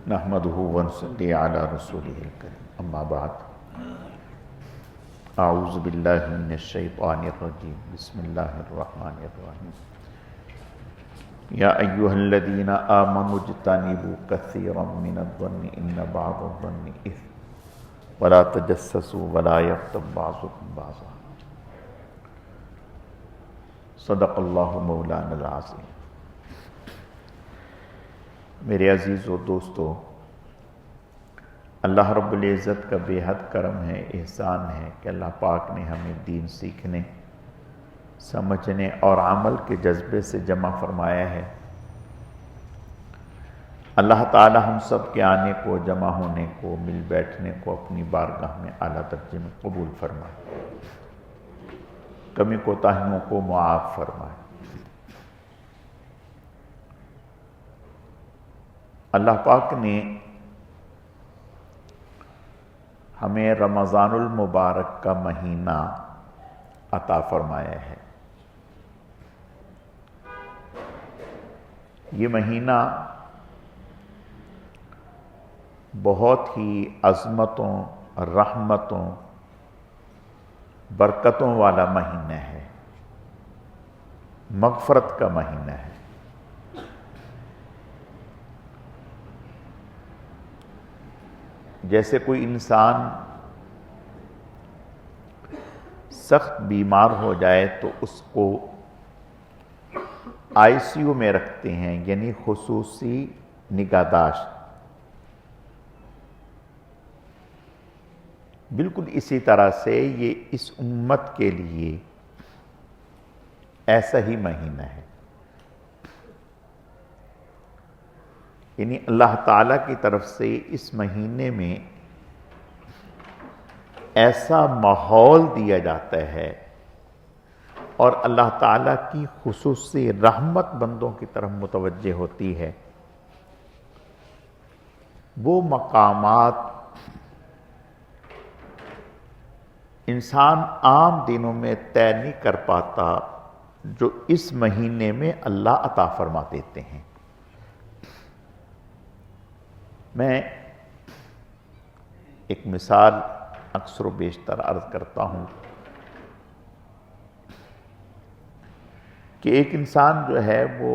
نحمده ونصلي على رسوله الكريم اما بعد اعوذ باللہ من الشیطان الرجیم بسم اللہ الرحمن الرحیم یا ایہا الذین آمنوا اجتنبوا کثیرا من الظن ان بعض الظن اثم ولا تجسسوا ولا یغتب بعضکم بعضا صدق اللہ مولانا العظیم۔ میرے عزیز و دوستو، اللہ رب العزت کا بے حد کرم ہے، احسان ہے کہ اللہ پاک نے ہمیں دین سیکھنے، سمجھنے اور عمل کے جذبے سے جمع فرمایا ہے۔ اللہ تعالی ہم سب کے آنے کو، جمع ہونے کو، مل بیٹھنے کو اپنی بارگاہ میں اعلیٰ درجے میں قبول فرمائے، کمی کوتاہیوں کو معاف فرمائے۔ اللہ پاک نے ہمیں رمضان المبارک کا مہینہ عطا فرمایا ہے۔ یہ مہینہ بہت ہی عظمتوں، رحمتوں، برکتوں والا مہینہ ہے، مغفرت کا مہینہ ہے۔ جیسے کوئی انسان سخت بیمار ہو جائے تو اس کو آئی سی یو میں رکھتے ہیں، یعنی خصوصی نگہداشت۔ بالکل اسی طرح سے یہ اس امت کے لیے ایسا ہی مہینہ ہے، یعنی اللہ تعالیٰ کی طرف سے اس مہینے میں ایسا ماحول دیا جاتا ہے اور اللہ تعالیٰ کی خصوصی رحمت بندوں کی طرف متوجہ ہوتی ہے۔ وہ مقامات انسان عام دنوں میں طے نہیں کر پاتا جو اس مہینے میں اللہ عطا فرما دیتے ہیں۔ میں ایک مثال اکثر و بیشتر عرض کرتا ہوں کہ ایک انسان جو ہے وہ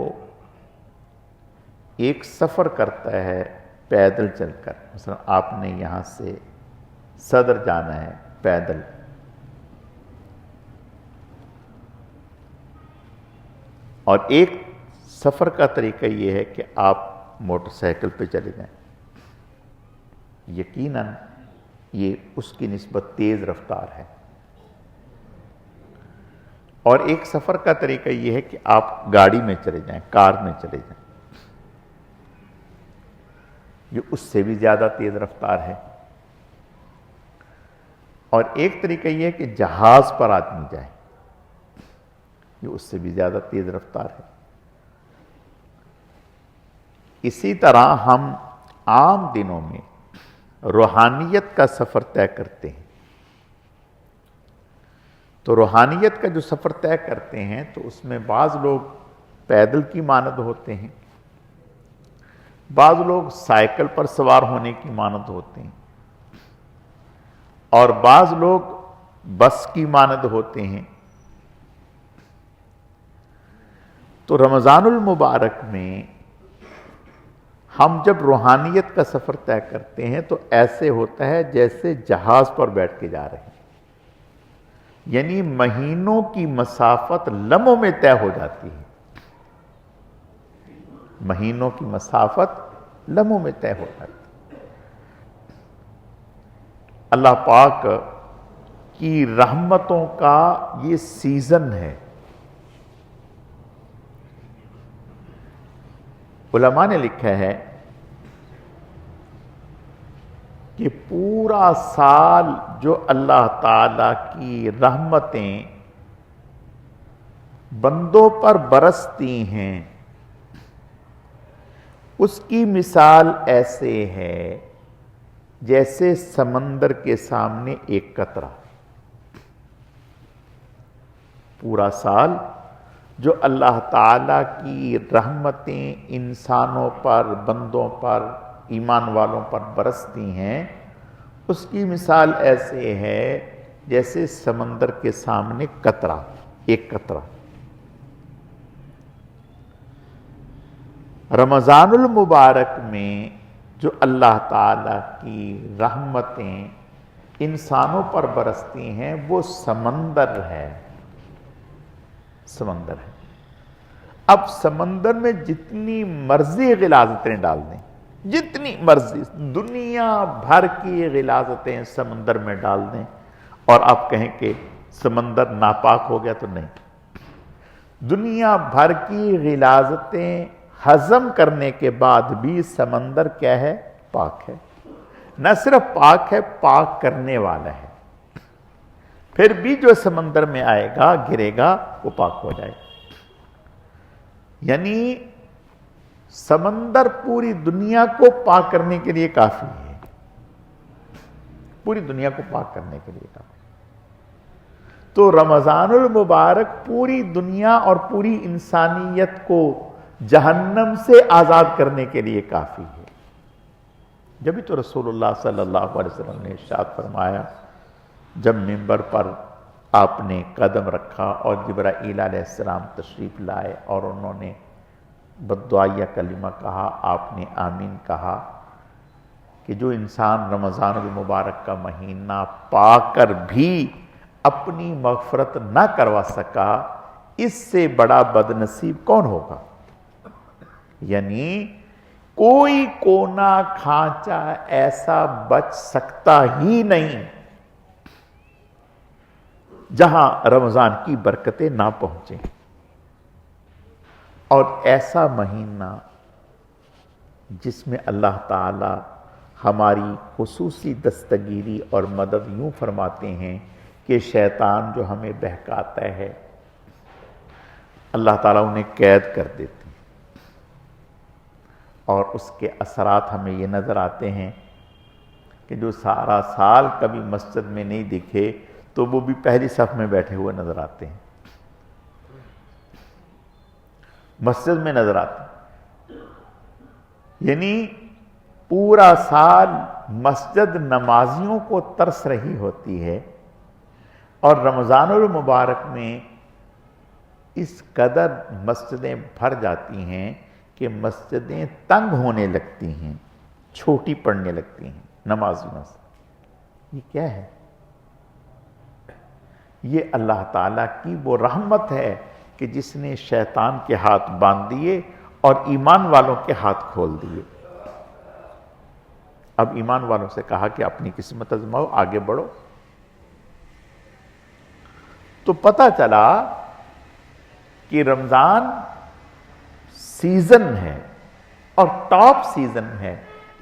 ایک سفر کرتا ہے پیدل چل کر، مثلا آپ نے یہاں سے صدر جانا ہے پیدل، اور ایک سفر کا طریقہ یہ ہے کہ آپ موٹر سائیکل پہ چلے جائیں۔ یقیناً یہ اس کی نسبت تیز رفتار ہے، اور ایک سفر کا طریقہ یہ ہے کہ آپ گاڑی میں چلے جائیں، کار میں چلے جائیں، یہ اس سے بھی زیادہ تیز رفتار ہے۔ اور ایک طریقہ یہ ہے کہ جہاز پر آدمی جائے، یہ اس سے بھی زیادہ تیز رفتار ہے۔ اسی طرح ہم عام دنوں میں روحانیت کا سفر طے کرتے ہیں، تو روحانیت کا جو سفر طے کرتے ہیں تو اس میں بعض لوگ پیدل کی مانند ہوتے ہیں، بعض لوگ سائیکل پر سوار ہونے کی مانند ہوتے ہیں، اور بعض لوگ بس کی مانند ہوتے ہیں۔ تو رمضان المبارک میں ہم جب روحانیت کا سفر طے کرتے ہیں تو ایسے ہوتا ہے جیسے جہاز پر بیٹھ کے جا رہے ہیں، یعنی مہینوں کی مسافت لمحوں میں طے ہو جاتی ہے، مہینوں کی مسافت لمحوں میں طے ہو جاتی ہے۔ اللہ پاک کی رحمتوں کا یہ سیزن ہے۔ علماء نے لکھا ہے کہ پورا سال جو اللہ تعالیٰ کی رحمتیں بندوں پر برستی ہیں، اس کی مثال ایسے ہے جیسے سمندر کے سامنے ایک قطرہ۔ پورا سال جو اللہ تعالیٰ کی رحمتیں انسانوں پر، بندوں پر ایمان والوں پر برستی ہیں، اس کی مثال ایسے ہے جیسے سمندر کے سامنے قطرہ، ایک قطرہ۔ رمضان المبارک میں جو اللہ تعالیٰ کی رحمتیں انسانوں پر برستی ہیں وہ سمندر ہے، سمندر ہے۔ اب سمندر میں جتنی مرضی غلاظتیں ڈال دیں، جتنی مرضی دنیا بھر کی غلاظتیں سمندر میں ڈال دیں، اور آپ کہیں کہ سمندر ناپاک ہو گیا، تو نہیں، دنیا بھر کی غلاظتیں ہضم کرنے کے بعد بھی سمندر کیا ہے؟ پاک ہے۔ نہ صرف پاک ہے، پاک کرنے والا ہے۔ پھر بھی جو سمندر میں آئے گا، گرے گا، وہ پاک ہو جائے گا۔ یعنی سمندر پوری دنیا کو پاک کرنے کے لیے کافی ہے، پوری دنیا کو پاک کرنے کے لیے کافی ہے۔ تو رمضان المبارک پوری دنیا اور پوری انسانیت کو جہنم سے آزاد کرنے کے لیے کافی ہے۔ جبھی تو رسول اللہ صلی اللہ علیہ وسلم نے ارشاد فرمایا، جب منبر پر آپ نے قدم رکھا اور جبرائیل علیہ السلام تشریف لائے اور انہوں نے بددعائیہ کلمہ کہا، آپ نے آمین کہا، کہ جو انسان رمضان المبارک کا مہینہ پا کر بھی اپنی مغفرت نہ کروا سکا، اس سے بڑا بدنصیب کون ہوگا؟ یعنی کوئی کونا کھانچا ایسا بچ سکتا ہی نہیں جہاں رمضان کی برکتیں نہ پہنچیں۔ اور ایسا مہینہ جس میں اللہ تعالی ہماری خصوصی دستگیری اور مدد یوں فرماتے ہیں کہ شیطان جو ہمیں بہکاتا ہے، اللہ تعالیٰ انہیں قید کر دیتے ہیں، اور اس کے اثرات ہمیں یہ نظر آتے ہیں کہ جو سارا سال کبھی مسجد میں نہیں دکھے تو وہ بھی پہلی صف میں بیٹھے ہوئے نظر آتے ہیں، مسجد میں نظر آتے ہیں۔ یعنی پورا سال مسجد نمازیوں کو ترس رہی ہوتی ہے، اور رمضان المبارک میں اس قدر مسجدیں بھر جاتی ہیں کہ مسجدیں تنگ ہونے لگتی ہیں، چھوٹی پڑنے لگتی ہیں نمازیوں سے۔ یہ کیا ہے؟ یہ اللہ تعالیٰ کی وہ رحمت ہے کہ جس نے شیطان کے ہاتھ باندھ دیے اور ایمان والوں کے ہاتھ کھول دیے۔ اب ایمان والوں سے کہا کہ اپنی قسمت آزماؤ، آگے بڑھو۔ تو پتہ چلا کہ رمضان سیزن ہے اور ٹاپ سیزن ہے،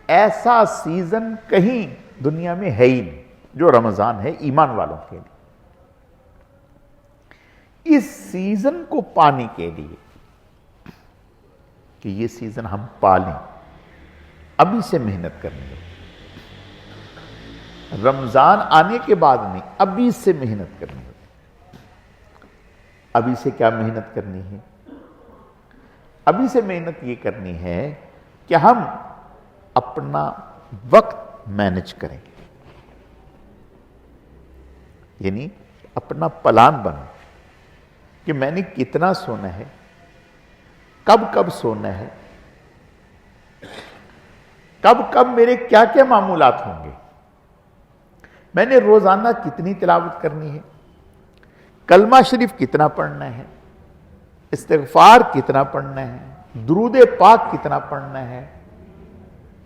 ایسا سیزن کہیں دنیا میں ہے ہی نہیں جو رمضان ہے ایمان والوں کے لیے۔ اس سیزن کو پانے کے لیے کہ یہ سیزن ہم پالیں، ابھی سے محنت کرنی ہے۔ رمضان آنے کے بعد نہیں، ابھی سے محنت کرنی ہے۔ ابھی سے کیا محنت کرنی ہے؟ ابھی سے محنت یہ کرنی ہے کہ ہم اپنا وقت مینج کریں، یعنی اپنا پلان بنا کہ میں نے کتنا سونا ہے، کب کب سونا ہے، کب کب میرے کیا کیا معمولات ہوں گے، میں نے روزانہ کتنی تلاوت کرنی ہے، کلمہ شریف کتنا پڑھنا ہے، استغفار کتنا پڑھنا ہے، درود پاک کتنا پڑھنا ہے،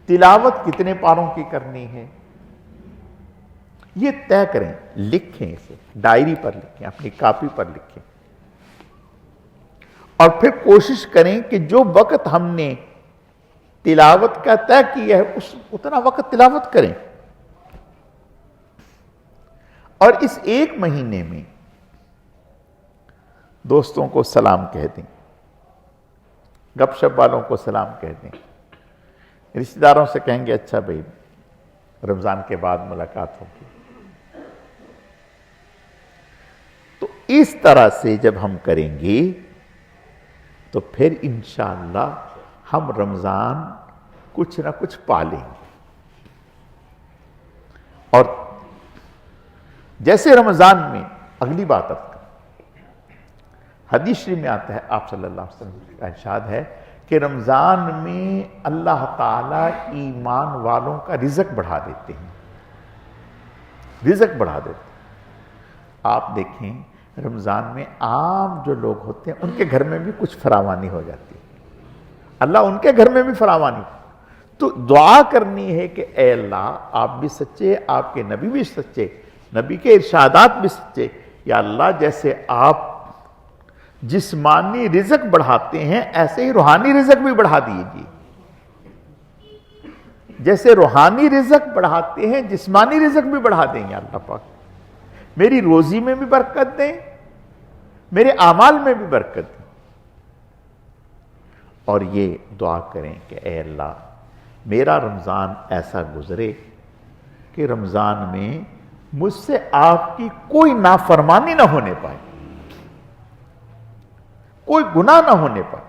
تلاوت کتنے پاروں کی کرنی ہے، یہ طے کریں، لکھیں، اسے ڈائری پر لکھیں، اپنی کاپی پر لکھیں، اور پھر کوشش کریں کہ جو وقت ہم نے تلاوت کا طے کیا ہے اتنا وقت تلاوت کریں۔ اور اس ایک مہینے میں دوستوں کو سلام کہہ دیں، گپ شپ والوں کو سلام کہہ دیں، رشتہ داروں سے کہیں گے اچھا بھائی رمضان کے بعد ملاقات ہوگی۔ تو اس طرح سے جب ہم کریں گے تو پھر انشاءاللہ ہم رمضان کچھ نہ کچھ پالیں گے. اور جیسے رمضان میں اگلی بات اب حدیث شریف میں آتا ہے، آپ صلی اللہ علیہ وسلم کا ارشاد ہے کہ رمضان میں اللہ تعالیٰ ایمان والوں کا رزق بڑھا دیتے ہیں، رزق بڑھا دیتے ہیں. آپ دیکھیں رمضان میں عام جو لوگ ہوتے ہیں ان کے گھر میں بھی کچھ فراوانی ہو جاتی ہے، اللہ ان کے گھر میں بھی فراوانی. تو دعا کرنی ہے کہ اے اللہ آپ بھی سچے، آپ کے نبی بھی سچے، نبی کے ارشادات بھی سچے. یا اللہ جیسے آپ جسمانی رزق بڑھاتے ہیں ایسے ہی روحانی رزق بھی بڑھا دیجیے. جیسے روحانی رزق بڑھاتے ہیں جسمانی رزق بھی بڑھا دیں. یا اللہ پاک میری روزی میں بھی برکت دیں، میرے اعمال میں بھی برکت دیں. اور یہ دعا کریں کہ اے اللہ میرا رمضان ایسا گزرے کہ رمضان میں مجھ سے آپ کی کوئی نافرمانی نہ ہونے پائے، کوئی گناہ نہ ہونے پائے.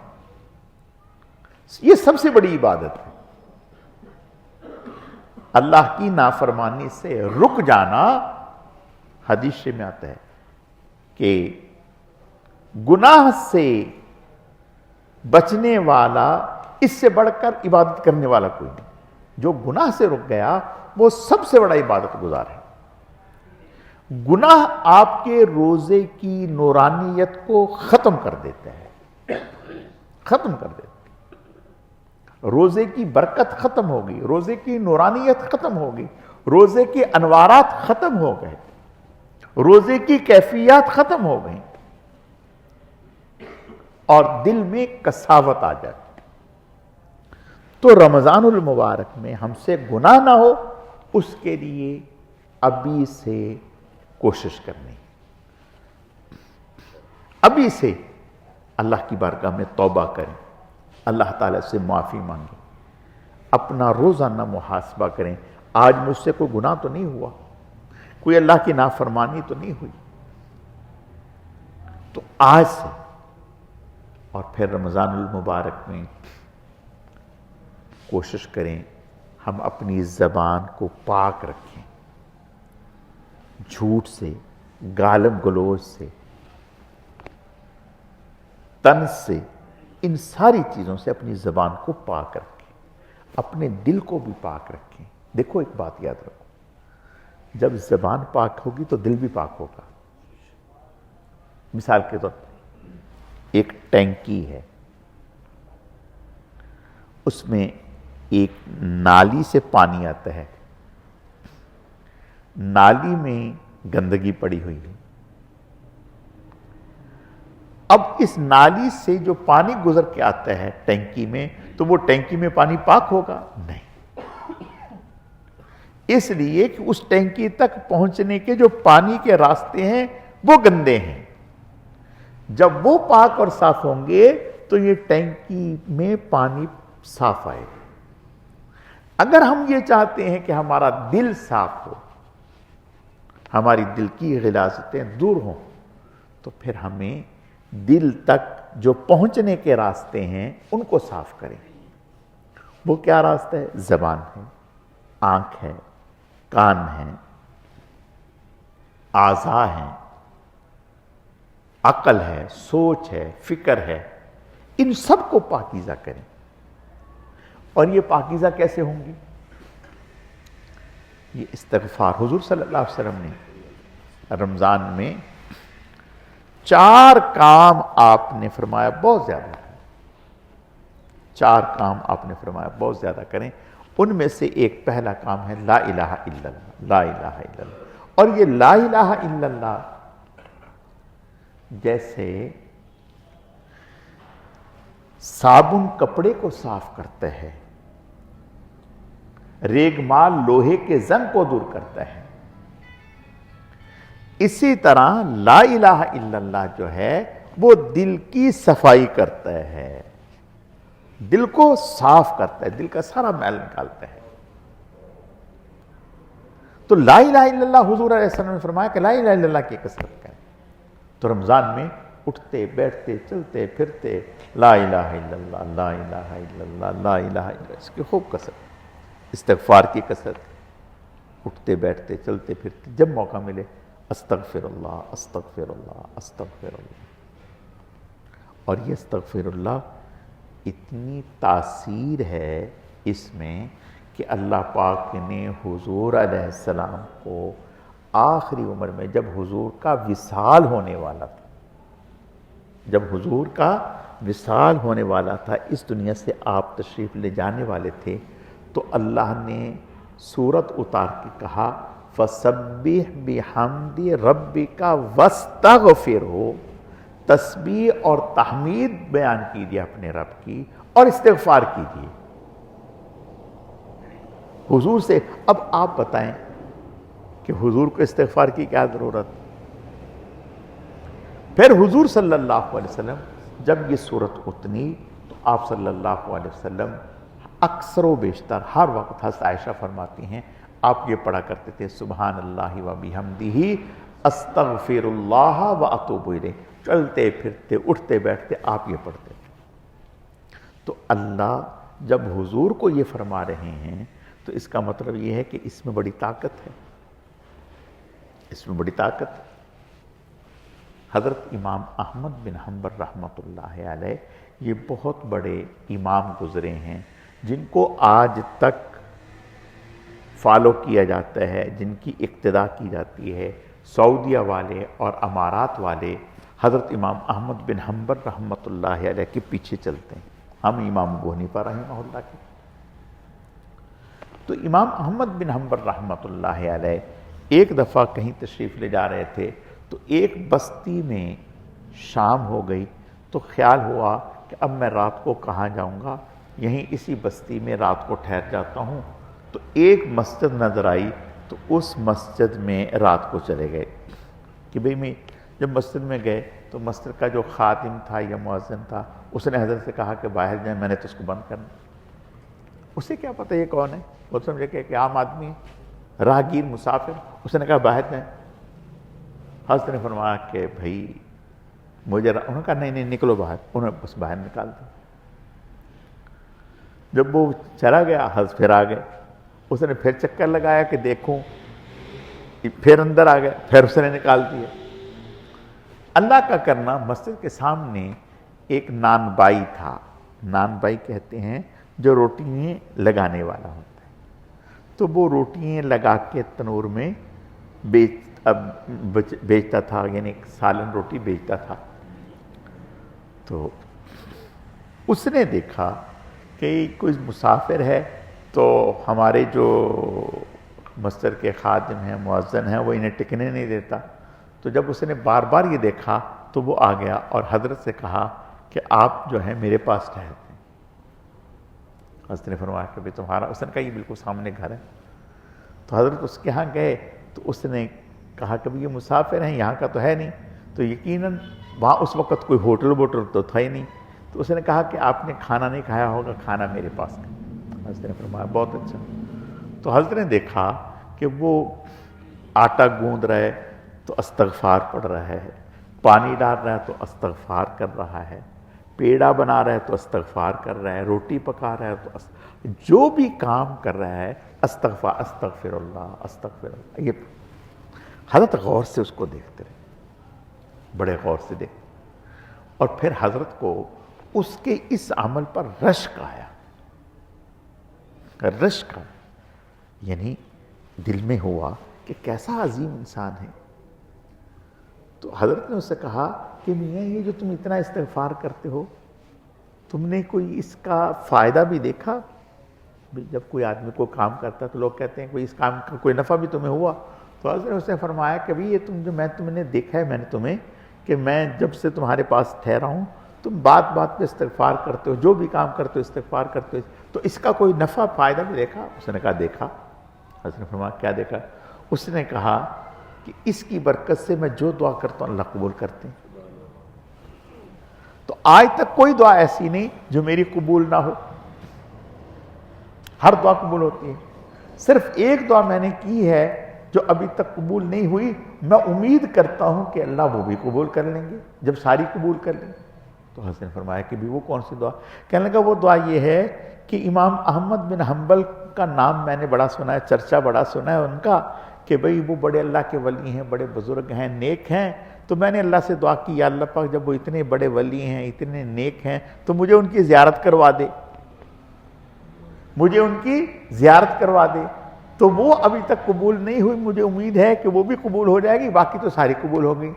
یہ سب سے بڑی عبادت ہے، اللہ کی نافرمانی سے رک جانا. حدیث میں آتا ہے کہ گناہ سے بچنے والا اس سے بڑھ کر عبادت کرنے والا کوئی نہیں. جو گناہ سے رک گیا وہ سب سے بڑا عبادت گزار ہے. گناہ آپ کے روزے کی نورانیت کو ختم کر دیتا ہے، ختم کر دیتا ہے. روزے کی برکت ختم ہوگی، روزے کی نورانیت ختم ہوگی، روزے کے انوارات ختم ہو گئے، روزے کی کیفیات ختم ہو گئیں اور دل میں کساوت آ جاتی. تو رمضان المبارک میں ہم سے گناہ نہ ہو اس کے لیے ابھی سے کوشش کرنی، ابھی سے اللہ کی بارگاہ میں توبہ کریں، اللہ تعالیٰ سے معافی مانگیں، اپنا روزانہ محاسبہ کریں. آج مجھ سے کوئی گناہ تو نہیں ہوا، کوئی اللہ کی نافرمانی تو نہیں ہوئی. تو آج سے اور پھر رمضان المبارک میں کوشش کریں ہم اپنی زبان کو پاک رکھیں، جھوٹ سے، گالم گلوچ سے، طنز سے، ان ساری چیزوں سے اپنی زبان کو پاک رکھیں، اپنے دل کو بھی پاک رکھیں. دیکھو ایک بات یاد رکھو، جب زبان پاک ہوگی تو دل بھی پاک ہوگا. مثال کے طور پر ایک ٹینکی ہے، اس میں ایک نالی سے پانی آتا ہے، نالی میں گندگی پڑی ہوئی ہے. اب اس نالی سے جو پانی گزر کے آتا ہے ٹینکی میں، تو وہ ٹینکی میں پانی پاک ہوگا؟ نہیں. اس لیے کہ اس ٹینکی تک پہنچنے کے جو پانی کے راستے ہیں وہ گندے ہیں. جب وہ پاک اور صاف ہوں گے تو یہ ٹینکی میں پانی صاف آئے گا. اگر ہم یہ چاہتے ہیں کہ ہمارا دل صاف ہو، ہماری دل کی غلاظتیں دور ہوں، تو پھر ہمیں دل تک جو پہنچنے کے راستے ہیں ان کو صاف کریں. وہ کیا راستہ ہے؟ زبان ہے، آنکھ ہے، کان ہے، اعضاء ہیں، عقل ہے، سوچ ہے، فکر ہے. ان سب کو پاکیزہ کریں. اور یہ پاکیزہ کیسے ہوں گی؟ یہ استغفار. حضور صلی اللہ علیہ وسلم نے رمضان میں 4 کام آپ نے فرمایا بہت زیادہ کریں. 4 کام آپ نے فرمایا بہت زیادہ کریں. ان میں سے ایک پہلا کام ہے لا الہ الا اللہ، لا الہ الا اللہ. اور یہ لا الہ الا اللہ جیسے صابن کپڑے کو صاف کرتا ہے، ریگمال لوہے کے زنگ کو دور کرتا ہے، اسی طرح لا الہ الا اللہ جو ہے وہ دل کی صفائی کرتا ہے، دل کو صاف کرتا ہے، دل کا سارا میل نکالتا ہے. تو لا الہ الا اللہ حضور علیہ السلام نے فرمایا کہ لا الہ الا اللہ کی کثرت کریں. تو رمضان میں اٹھتے بیٹھتے چلتے پھرتے لا الہ الا اللہ لا الہ الا اللہ لا الہ الا اللہ، اس کی خوب کثرت، استغفار کی کثرت، اٹھتے بیٹھتے چلتے پھرتے جب موقع ملے استغفر اللہ استغفر اللہ استغفر اللہ۔ اور یہ استغفر اللہ اتنی تاثیر ہے اس میں کہ اللہ پاک نے حضور علیہ السلام کو آخری عمر میں جب حضور کا وصال ہونے والا تھا، جب حضور کا وصال ہونے والا تھا، اس دنیا سے آپ تشریف لے جانے والے تھے، تو اللہ نے سورت اتار کے کہا فَسَبِّحْ بِحَمْدِ رَبِّكَ وَاسْتَغْفِرْهُ، تسبیح اور تحمید بیان کیجیے اپنے رب کی اور استغفار کیجیے حضور سے۔ اب آپ بتائیں کہ حضور کو استغفار کی کیا ضرورت؟ پھر حضور صلی اللہ علیہ وسلم جب یہ صورت اتنی تو آپ صلی اللہ علیہ وسلم اکثر و بیشتر ہر وقت، حضرت عائشہ فرماتی ہیں آپ یہ پڑھا کرتے تھے سبحان اللہ و بحمدہ استغفر اللہ و اتوب الیہ، چلتے پھرتے اٹھتے بیٹھتے آپ یہ پڑھتے تھے۔ تو اللہ جب حضور کو یہ فرما رہے ہیں تو اس کا مطلب یہ ہے کہ اس میں بڑی طاقت ہے، اس میں بڑی طاقت ہے۔ حضرت امام احمد بن حنبل رحمۃ اللہ علیہ یہ بہت بڑے امام گزرے ہیں جن کو آج تک فالو کیا جاتا ہے، جن کی اقتداء کی جاتی ہے۔ سعودیہ والے اور امارات والے حضرت امام احمد بن حنبل رحمۃ اللہ علیہ کے پیچھے چلتے ہیں، ہم امام ابو حنیفہ رحمہ اللہ کے۔ تو امام احمد بن حنبل رحمۃ اللہ علیہ ایک دفعہ کہیں تشریف لے جا رہے تھے تو ایک بستی میں شام ہو گئی، تو خیال ہوا کہ اب میں رات کو کہاں جاؤں گا، یہیں اسی بستی میں رات کو ٹھہر جاتا ہوں۔ تو ایک مسجد نظر آئی تو اس مسجد میں رات کو چلے گئے کہ بھئی میں جب مسجد میں گئے تو مسجد کا جو خادم تھا یا مؤذن تھا اس نے حضرت سے کہا کہ باہر جائیں، میں نے تو اس کو بند کرنا۔ اسے کیا پتہ یہ کون ہے، وہ سمجھے کہ عام آدمی ہے، راہگیر مسافر۔ اس نے کہا باہر جائیں۔ حضرت نے فرمایا کہ بھئی مجھے انہوں نے کہا نہیں نکلو باہر، انہوں نے بس باہر نکال دیا۔ جب وہ چلا گیا حضرت پھر آ گئے، اس نے پھر چکر لگایا کہ دیکھوں، پھر اندر آ گئے، پھر اس نے نکال دیا۔ اللہ کا کرنا، مسجد کے سامنے ایک نان بائی تھا، نان بائی کہتے ہیں جو روٹیاں لگانے والا ہوتا ہے، تو وہ روٹیاں لگا کے تنور میں بیچتا تھا، یعنی سالن روٹی بیچتا تھا۔ تو اس نے دیکھا کہ کوئی مسافر ہے تو ہمارے جو مسجد کے خادم ہیں مؤذن ہیں وہ انہیں ٹکنے نہیں دیتا۔ تو جب اس نے بار بار یہ دیکھا تو وہ آ گیا اور حضرت سے کہا کہ آپ جو ہیں میرے پاس ٹھہرتے ہیں۔ حضرت نے فرمایا کہ بھی تمہارا، اس نے کہا یہ بالکل سامنے گھر ہے۔ تو حضرت اس کے ہاں گئے تو اس نے کہا کہ یہ مسافر ہیں، یہاں کا تو ہے نہیں۔ تو یقیناً وہاں اس وقت کوئی ہوٹل ووٹل تو تھا ہی نہیں۔ تو اس نے کہا کہ آپ نے کھانا نہیں کھایا ہوگا، کھانا میرے پاس ہے۔ حضرت نے فرمایا بہت اچھا۔ تو حضرت نے دیکھا کہ وہ آٹا گوندھ رہا ہے تو استغفار پڑھ رہا ہے، پانی ڈال رہا ہے تو استغفار کر رہا ہے، پیڑا بنا رہا ہے تو استغفار کر رہا ہے، روٹی پکا رہا ہے تو جو بھی کام کر رہا ہے استغفر اللہ استغفر اللہ۔ یہ حضرت غور سے اس کو دیکھتے رہے، بڑے غور سے دیکھتے، اور پھر حضرت کو اس کے اس عمل پر رشک آیا، رشک آیا، یعنی دل میں ہوا کہ کیسا عظیم انسان ہے۔ تو حضرت نے اس سے کہا کہ میاں یہ جو تم اتنا استغفار کرتے ہو، تم نے کوئی اس کا فائدہ بھی دیکھا؟ جب کوئی آدمی کو کام کرتا ہے تو لوگ کہتے ہیں کوئی اس کام کا کوئی نفع بھی تمہیں ہوا؟ تو حضرت نے اس نے فرمایا کہ یہ تم نے دیکھا ہے میں نے تمہیں کہ میں جب سے تمہارے پاس ٹھہرا ہوں تم بات بات پہ استغفار کرتے ہو، جو بھی کام کرتے ہو استغفار کرتے ہو، تو اس کا کوئی نفع فائدہ بھی دیکھا؟ اس نے کہا دیکھا۔ حضرت نے فرمایا کیا دیکھا؟ اس نے کہا کہ اس کی برکت سے میں جو دعا کرتا ہوں اللہ قبول کرتے ہیں۔ تو آج تک کوئی دعا ایسی نہیں جو میری قبول نہ ہو، ہر دعا قبول ہوتی ہے۔ صرف ایک دعا میں نے کی ہے جو ابھی تک قبول نہیں ہوئی، میں امید کرتا ہوں کہ اللہ وہ بھی قبول کر لیں گے جب ساری قبول کر لیں گے۔ تو حضرت نے فرمایا کہ بھی وہ کون سی دعا؟ کہنے لگا وہ دعا یہ ہے کہ امام احمد بن حنبل کا نام میں نے بڑا سنا ہے، چرچا بڑا سنا ہے ان کا، کہ بھئی وہ بڑے اللہ کے ولی ہیں، بڑے بزرگ ہیں، نیک ہیں۔ تو میں نے اللہ سے دعا کی، یا اللہ پاک جب وہ اتنے بڑے ولی ہیں، اتنے نیک ہیں، تو مجھے ان کی زیارت کروا دے، مجھے ان کی زیارت کروا دے۔ تو وہ ابھی تک قبول نہیں ہوئی، مجھے امید ہے کہ وہ بھی قبول ہو جائے گی، باقی تو ساری قبول ہو گئی۔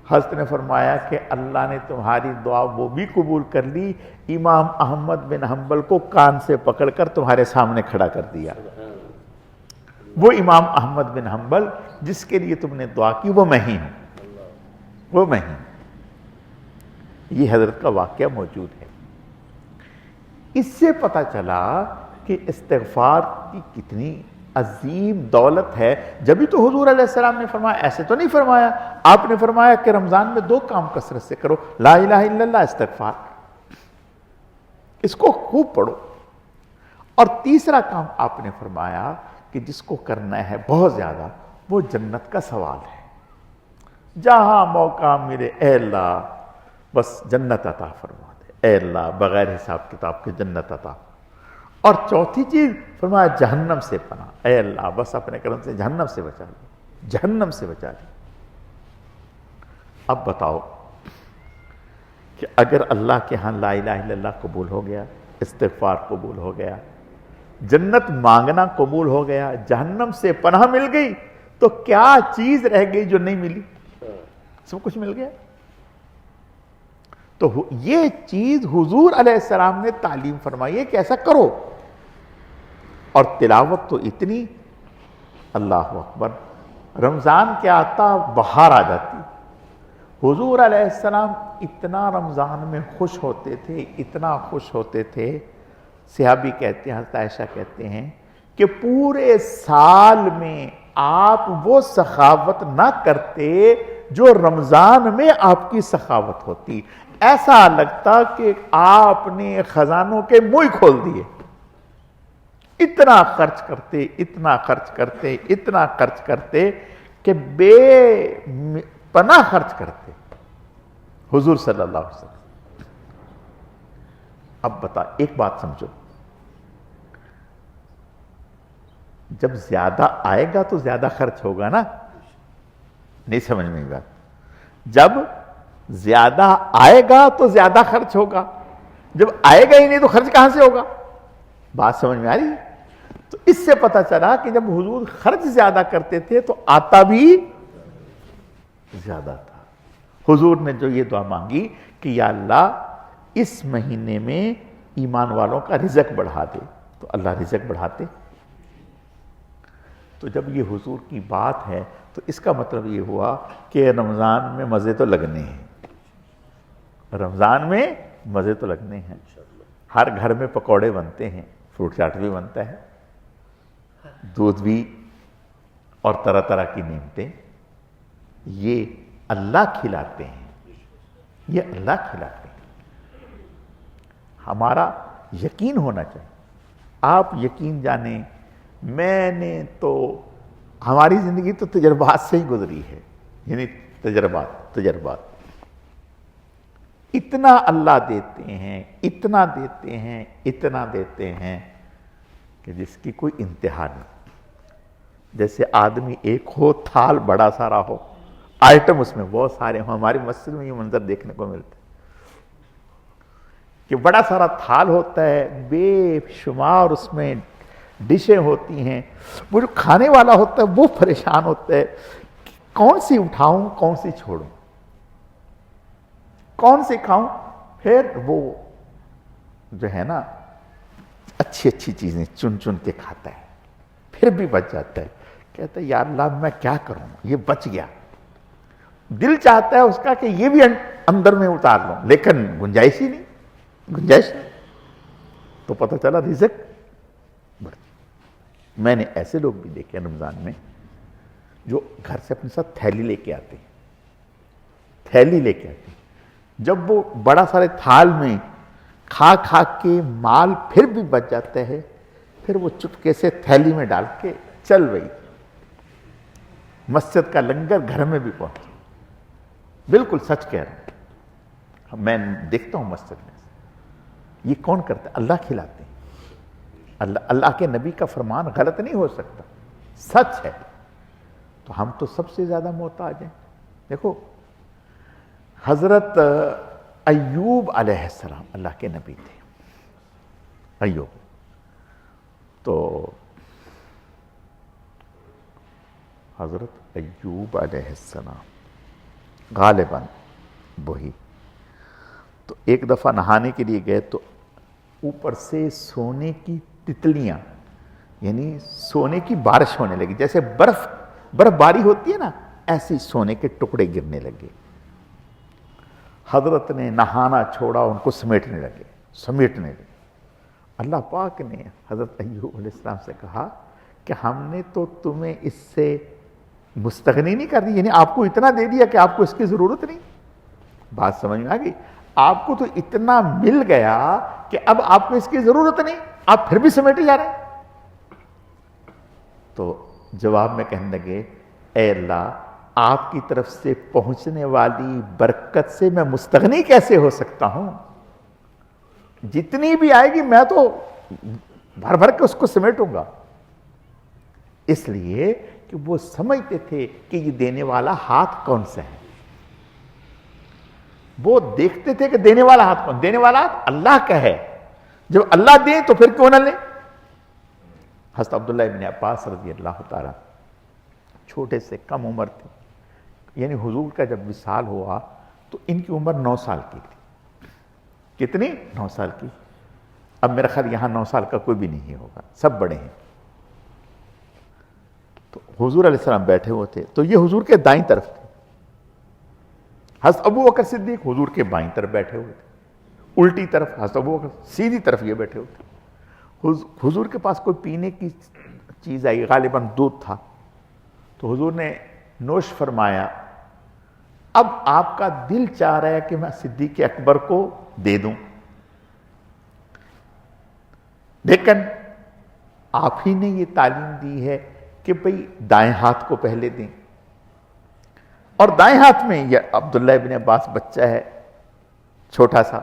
حضرت نے فرمایا کہ اللہ نے تمہاری دعا وہ بھی قبول کر لی، امام احمد بن حنبل کو کان سے پکڑ کر تمہارے سامنے کھڑا کر دیا۔ وہ امام احمد بن حنبل جس کے لیے تم نے دعا کی وہ میں ہی ہوں، وہ میں ہی ہوں۔ یہ حضرت کا واقعہ موجود ہے۔ اس سے پتہ چلا کہ استغفار کی کتنی عظیم دولت ہے۔ جبھی تو حضور علیہ السلام نے فرمایا، ایسے تو نہیں فرمایا، آپ نے فرمایا کہ رمضان میں 2 کام کثرت سے کرو، لا الہ الا اللہ، استغفار، اس کو خوب پڑھو۔ اور تیسرا کام آپ نے فرمایا کہ جس کو کرنا ہے بہت زیادہ، وہ جنت کا سوال ہے، جہاں موقع ملے اے اللہ بس جنت عطا فرما دے، اے اللہ بغیر حساب کتاب کے جنت عطا۔ اور چوتھی چیز فرمایا جہنم سے پناہ، اے اللہ بس اپنے کرم سے جہنم سے بچا لے، جہنم سے بچا لے۔ اب بتاؤ کہ اگر اللہ کے ہاں لا الہ الا اللہ قبول ہو گیا، استغفار قبول ہو گیا، جنت مانگنا قبول ہو گیا، جہنم سے پناہ مل گئی، تو کیا چیز رہ گئی جو نہیں ملی؟ سب کچھ مل گیا۔ تو یہ چیز حضور علیہ السلام نے تعلیم فرمائی ہے کہ ایسا کرو۔ اور تلاوت تو اتنی، اللہ اکبر، رمضان کے آتا بہار آ جاتی۔ حضور علیہ السلام اتنا رمضان میں خوش ہوتے تھے، اتنا خوش ہوتے تھے، صحابی کہتے ہیں، حضرت عائشہ کہتے ہیں کہ پورے سال میں آپ وہ سخاوت نہ کرتے جو رمضان میں آپ کی سخاوت ہوتی، ایسا لگتا کہ آپ نے خزانوں کے منہ کھول دیے، اتنا خرچ کرتے، اتنا خرچ کرتے، اتنا خرچ کرتے کہ بے پناہ خرچ کرتے حضور صلی اللہ علیہ وسلم۔ اب بتا، ایک بات سمجھو، جب زیادہ آئے گا تو زیادہ خرچ ہوگا نا؟ نہیں سمجھ میں بات، جب زیادہ آئے گا تو زیادہ خرچ ہوگا، جب آئے گا ہی نہیں تو خرچ کہاں سے ہوگا؟ بات سمجھ میں آ رہی ہے؟ تو اس سے پتہ چلا کہ جب حضور خرچ زیادہ کرتے تھے تو آتا بھی زیادہ تھا۔ حضور نے جو یہ دعا مانگی کہ یا اللہ اس مہینے میں ایمان والوں کا رزق بڑھا دے، تو اللہ رزق بڑھاتے۔ تو جب یہ حضور کی بات ہے تو اس کا مطلب یہ ہوا کہ رمضان میں مزے تو لگنے ہیں، رمضان میں مزے تو لگنے ہیں۔ ہر گھر میں پکوڑے بنتے ہیں، فروٹ چاٹ بھی بنتا ہے، دودھ بھی، اور طرح طرح کی نعمتیں، یہ اللہ کھلاتے ہیں، یہ اللہ کھلاتے ہیں۔ ہمارا یقین ہونا چاہیے۔ آپ یقین جانیں، میں نے تو ہماری زندگی تو تجربات سے ہی گزری ہے، یعنی تجربات اتنا اللہ دیتے ہیں، اتنا دیتے ہیں، اتنا دیتے ہیں کہ جس کی کوئی انتہا نہیں۔ جیسے آدمی ایک ہو، تھال بڑا سارا ہو، آئٹم اس میں بہت سارے ہوں۔ ہماری مسجد میں یہ منظر دیکھنے کو ملتا ہے کہ بڑا سارا تھال ہوتا ہے، بے شمار اس میں ڈشیں ہوتی ہیں، وہ جو کھانے والا ہوتا ہے وہ پریشان ہوتا ہے کہ کون سی اٹھاؤں، کون سی چھوڑوں، کون سی کھاؤں۔ پھر وہ جو ہے نا اچھی اچھی چیزیں چن چن کے کھاتا ہے، پھر بھی بچ جاتا ہے، کہتا ہے یا اللہ میں کیا کروں، یہ بچ گیا۔ دل چاہتا ہے اس کا کہ یہ بھی اندر میں اتار لوں، لیکن گنجائش ہی نہیں، گنجائش نہیں۔ تو پتہ چلا رزق بڑھ۔ میں نے ایسے لوگ بھی دیکھے رمضان میں جو گھر سے اپنے ساتھ تھیلی لے کے آتے ہیں، تھیلی لے کے آتے ہیں۔ جب وہ بڑا سارے تھال میں کھا کھا کے مال پھر بھی بچ جاتا ہے، پھر وہ چپکے سے تھیلی میں ڈال کے چل رہی، مسجد کا لنگر گھر میں بھی پہنچا. بالکل سچ کہہ رہے ہیں. میں دیکھتا ہوں مسجد میں یہ کون کرتا ہے؟ اللہ کھلاتے ہیں. اللہ کے نبی کا فرمان غلط نہیں ہو سکتا، سچ ہے. تو ہم تو سب سے زیادہ محتاج ہیں. دیکھو حضرت ایوب علیہ السلام اللہ کے نبی تھے. ایوب تو حضرت ایوب علیہ السلام غالباً وہی تو ایک دفعہ نہانے کے لیے گئے تو اوپر سے سونے کی تتلیاں یعنی سونے کی بارش ہونے لگی. جیسے برف باری ہوتی ہے نا، ایسی سونے کے ٹکڑے گرنے لگے. حضرت نے نہانا چھوڑا، ان کو سمیٹنے لگے. اللہ پاک نے حضرت ایوب علیہ السلام سے کہا کہ ہم نے تو تمہیں اس سے مستغنی نہیں کر دی، یعنی آپ کو اتنا دے دیا کہ آپ کو اس کی ضرورت نہیں. بات سمجھ میں آ گئی؟ آپ کو تو اتنا مل گیا کہ اب آپ کو اس کی ضرورت نہیں، آپ پھر بھی سمیٹے جا رہے ہیں. تو جواب میں کہنے لگے اے اللہ، آپ کی طرف سے پہنچنے والی برکت سے میں مستغنی کیسے ہو سکتا ہوں؟ جتنی بھی آئے گی میں تو بھر بھر کے اس کو سمیٹوں گا. اس لیے کہ وہ سمجھتے تھے کہ یہ دینے والا ہاتھ کون سا ہے. وہ دیکھتے تھے کہ دینے والا ہاتھ کون؟ دینے والا ہاتھ اللہ کا ہے. جب اللہ دے تو پھر کیوں نہ لیں؟ حضرت عبداللہ ابن عباس رضی اللہ تعالیٰ چھوٹے سے کم عمر تھے، یعنی حضور کا جب وصال ہوا تو ان کی عمر 9 سال کی تھی. کتنی؟ 9 سال کی. اب میرا خیال یہاں 9 سال کا کوئی بھی نہیں ہوگا، سب بڑے ہیں. تو حضور علیہ السلام بیٹھے ہوئے تھے تو یہ حضور کے دائیں طرف تھے. حضرت ابو بکر صدیق حضور کے بائیں طرف بیٹھے ہوئے تھے. الٹی طرف حضرت ابو بکر، سیدھی طرف یہ بیٹھے ہوئے تھے. حضور کے پاس کوئی پینے کی چیز آئی، غالباً دودھ تھا. تو حضور نے نوش فرمایا. اب آپ کا دل چاہ رہا ہے کہ میں صدیق اکبر کو دے دوں، لیکن آپ ہی نے یہ تعلیم دی ہے کہ بھئی دائیں ہاتھ کو پہلے دیں. اور دائیں ہاتھ میں یہ عبداللہ ابن عباس بچہ ہے چھوٹا سا.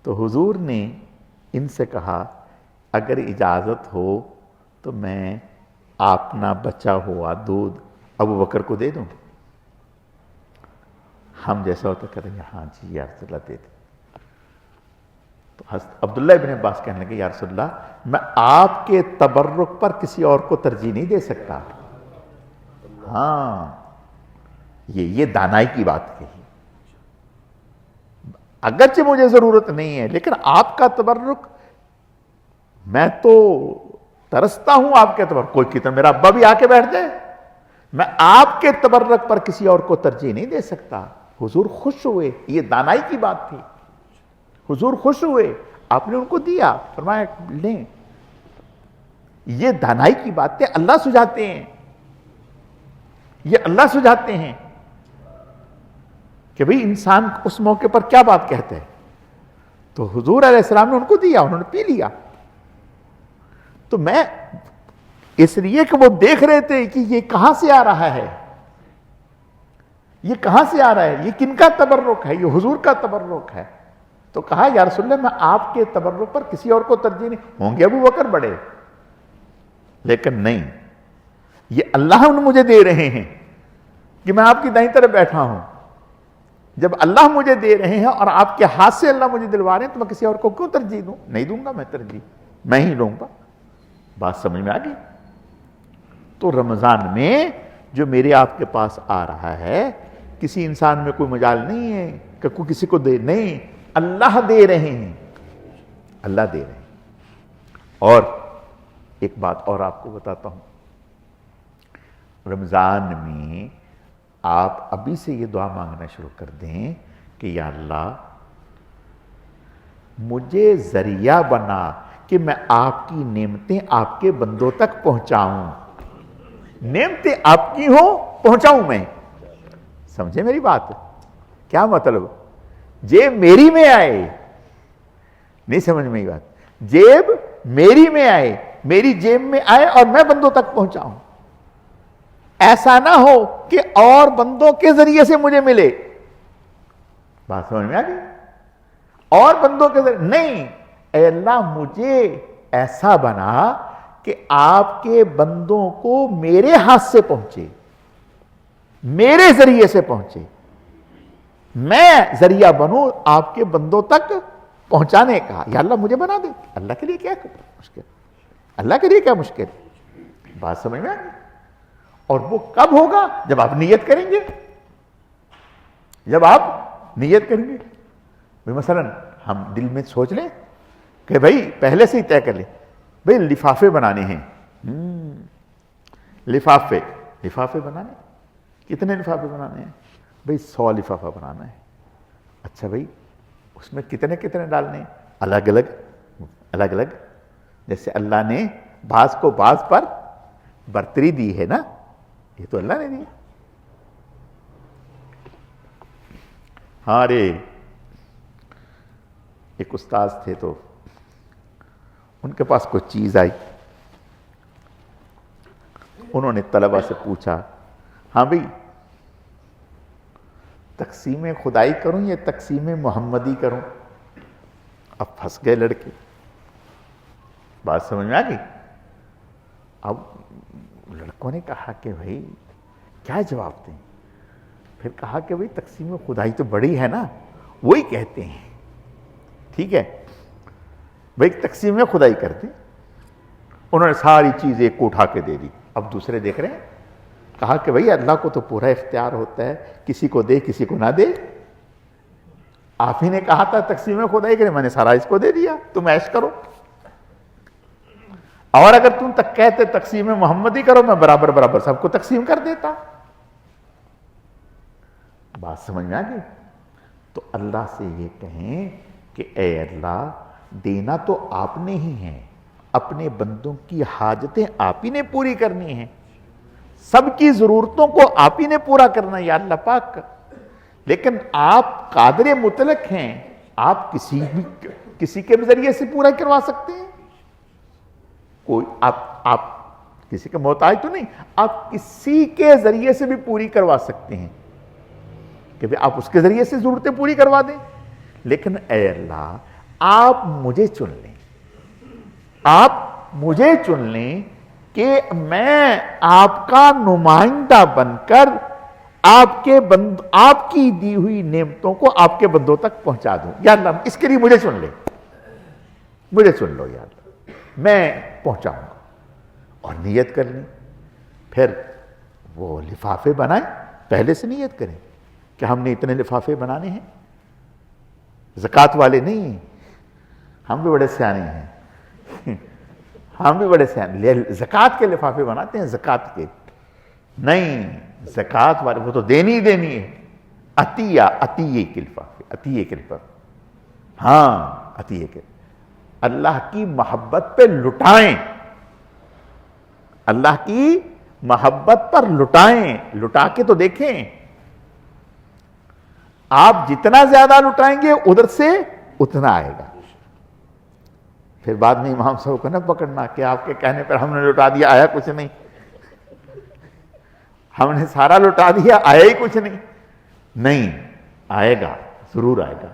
تو حضور نے ان سے کہا اگر اجازت ہو تو میں اپنا بچا ہوا دودھ ابو بکر کو دے دوں. ہم جیسا ہوتا کہتے ہیں ہاں جی یا رسول اللہ دے دیں. تو حضرت عبداللہ ابن عباس کہنے لگے یا رسول اللہ میں آپ کے تبرک پر کسی اور کو ترجیح نہیں دے سکتا. ہاں یہ دانائی کی بات کہی. اگرچہ مجھے ضرورت نہیں ہے لیکن آپ کا تبرک، میں تو ترستا ہوں آپ کے تبرک. کوئی کتنا میرا ابا بھی آ کے بیٹھ جائے، میں آپ کے تبرک پر کسی اور کو ترجیح نہیں دے سکتا. حضور خوش ہوئے، یہ دانائی کی بات تھی. حضور خوش ہوئے، آپ نے ان کو دیا، فرمایا لیں. یہ دانائی کی باتیں اللہ سجھاتے ہیں، یہ اللہ سجھاتے ہیں کہ بھئی انسان اس موقع پر کیا بات کہتے ہیں. تو حضور علیہ السلام نے ان کو دیا، انہوں نے پی لیا. تو میں اس لیے کہ وہ دیکھ رہے تھے کہ یہ کہاں سے آ رہا ہے، یہ کہاں سے آ رہا ہے، یہ کن کا تبرک ہے؟ یہ حضور کا تبرک ہے. تو کہا یا رسول اللہ میں آپ کے تبرک پر کسی اور کو ترجیح نہیں. ہوں گے ابو بکر بڑے، لیکن نہیں، یہ اللہ مجھے دے رہے ہیں کہ میں آپ کی دائیں طرف بیٹھا ہوں. جب اللہ مجھے دے رہے ہیں اور آپ کے ہاتھ سے اللہ مجھے دلوا رہے ہیں تو میں کسی اور کو کیوں ترجیح دوں؟ نہیں دوں گا میں ترجیح، میں ہی لوں گا. بات سمجھ میں آ گئی؟ تو رمضان میں جو میرے آپ کے پاس آ رہا ہے، کسی انسان میں کوئی مجال نہیں ہے کہ کوئی کسی کو دے، نہیں، اللہ دے رہے ہیں، اللہ دے رہے ہیں. اور ایک بات اور آپ کو بتاتا ہوں، رمضان میں آپ ابھی سے یہ دعا مانگنا شروع کر دیں کہ یا اللہ مجھے ذریعہ بنا کہ میں آپ کی نعمتیں آپ کے بندوں تک پہنچاؤں. نعمتیں آپ کی ہوں، پہنچاؤں میں. سمجھے میری بات؟ کیا مطلب؟ جیب میری میں آئے، نہیں سمجھ میں یہ بات؟ جیب میری میں آئے، میری جیب میں آئے اور میں بندوں تک پہنچاؤں. ایسا نہ ہو کہ اور بندوں کے ذریعے سے مجھے ملے. بات سمجھ میں آ گئی؟ اور بندوں کے ذریعے نہیں، اے اللہ مجھے ایسا بنا کہ آپ کے بندوں کو میرے ہاتھ سے پہنچے، میرے ذریعے سے پہنچے، میں ذریعہ بنوں آپ کے بندوں تک پہنچانے کا. یا اللہ مجھے بنا دے. اللہ کے لیے کیا مشکل؟ اللہ کے لیے کیا مشکل؟ بات سمجھ میں آ گئی؟ اور وہ کب ہوگا؟ جب آپ نیت کریں گے. جب آپ نیت کریں گے. مثلا ہم دل میں سوچ لیں کہ بھائی پہلے سے ہی طے کر لیں بھائی لفافے بنانے ہیں. لفافے بنانے. کتنے لفافے بنانے ہیں؟ بھائی 100 لفافہ بنانا ہے. اچھا بھائی اس میں کتنے کتنے ڈالنے ہیں؟ الگ الگ. جیسے اللہ نے بعض کو بعض پر برتری دی ہے نا، یہ تو اللہ نے دی. ہاں رے ایک استاد تھے تو ان کے پاس کوئی چیز آئی، انہوں نے طلبہ سے پوچھا ہاں بھئی تقسیم خدائی کروں یا تقسیم محمدی کروں؟ اب پھنس گئے لڑکے. بات سمجھ میں آ گئی؟ اب لڑکوں نے کہا کہ بھائی کیا جواب دیں؟ پھر کہا کہ بھائی تقسیم خدائی تو بڑی ہے نا، وہی کہتے ہیں. ٹھیک ہے بھائی تقسیم خدائی کر دیں. انہوں نے ساری چیز ایک کو اٹھا کے دے دی. اب دوسرے دیکھ رہے ہیں. کہا کہ بھائی اللہ کو تو پورا اختیار ہوتا ہے، کسی کو دے کسی کو نہ دے. آپ ہی نے کہا تھا تقسیم خدائی کریں، میں نے سارا اس کو دے دیا، تم عیش کرو. اور اگر تم تک کہتے تقسیم محمدی کرو، میں برابر برابر سب کو تقسیم کر دیتا. بات سمجھ میں آ گئی؟ تو اللہ سے یہ کہیں کہ اے اللہ دینا تو آپ نے ہی ہے، اپنے بندوں کی حاجتیں آپ ہی نے پوری کرنی ہیں، سب کی ضرورتوں کو آپ ہی نے پورا کرنا ہے یا اللہ پاک. لیکن آپ قادر مطلق ہیں، آپ کسی کے ذریعے سے پورا کروا سکتے ہیں. کوئی آپ کسی کے محتاج تو نہیں، آپ کسی کے ذریعے سے بھی پوری کروا سکتے ہیں کہ آپ اس کے ذریعے سے ضرورتیں پوری کروا دیں. لیکن اے اللہ آپ مجھے چن لیں، آپ مجھے چن لیں کہ میں آپ کا نمائندہ بن کر آپ کی دی ہوئی نعمتوں کو آپ کے بندوں تک پہنچا دوں. یا اللہ اس کے لیے مجھے چن لیں، مجھے چن لو یا اللہ، میں پہنچاؤں گا. اور نیت کر لیں. پھر وہ لفافے بنائیں، پہلے سے نیت کریں کہ ہم نے اتنے لفافے بنانے ہیں. زکوٰۃ والے نہیں، ہم بھی بڑے سیانے ہیں، ہم بھی بڑے سیانے. زکوٰۃ کے لفافے بناتے ہیں، زکوٰۃ کے نہیں. زکوٰۃ والے وہ تو دینی ہی دینی ہے. عطیے کے لفافے. ہاں عطیے کے اللہ کی محبت پہ لٹائیں، اللہ کی محبت پر لٹائیں. لٹا کے تو دیکھیں، آپ جتنا زیادہ لٹائیں گے ادھر سے اتنا آئے گا. پھر بعد میں امام صاحب کو نہ پکڑنا کہ آپ کے کہنے پر ہم نے لٹا دیا، آیا کچھ نہیں. ہم نے سارا لٹا دیا، آیا ہی کچھ نہیں. نہیں آئے گا، ضرور آئے گا،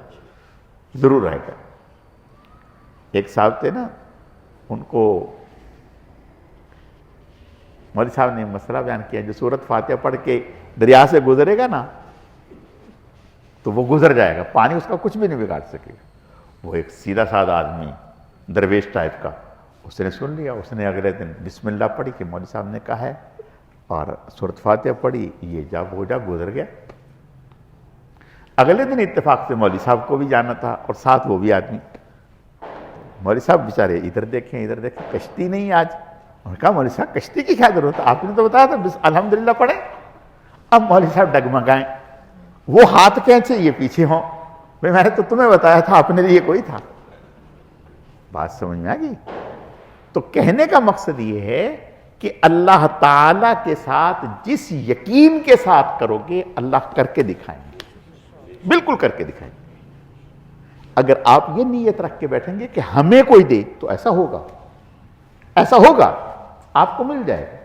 ضرور آئے گا. ایک صاحب تھے نا، ان کو مولوی صاحب نے مسئلہ بیان کیا، جو سورۃ فاتحہ پڑھ کے دریا سے گزرے گا نا تو وہ گزر جائے گا، پانی اس کا کچھ بھی نہیں بگاڑ سکے گا. وہ ایک سیدھا سادہ آدمی درویش ٹائپ کا، اس نے سن لیا. اس نے اگلے دن بسم اللہ پڑھی کہ مولوی صاحب نے کہا ہے، اور سورۃ فاتحہ پڑھی، یہ جا وہ جا گزر گیا. اگلے دن اتفاق سے مولوی صاحب کو بھی جانا تھا اور ساتھ وہ بھی آدمی. مولوی صاحب بیچارے ادھر دیکھیں کشتی نہیں آج. انہوں نے کہا مولوی صاحب کشتی کی کیا ضرورت ہے، آپ نے تو بتایا تھا الحمدللہ پڑھیں. اب مولوی صاحب ڈگمگائیں، وہ ہاتھ کھینچے یہ پیچھے ہوں. میں نے تو تمہیں بتایا تھا، اپنے لیے کوئی تھا. بات سمجھ میں آ گئی؟ تو کہنے کا مقصد یہ ہے کہ اللہ تعالی کے ساتھ جس یقین کے ساتھ کرو گے اللہ کر کے دکھائیں گے، بالکل کر کے دکھائیں گے. اگر آپ یہ نیت رکھ کے بیٹھیں گے کہ ہمیں کوئی دے تو ایسا ہوگا، ایسا ہوگا، آپ کو مل جائے گا.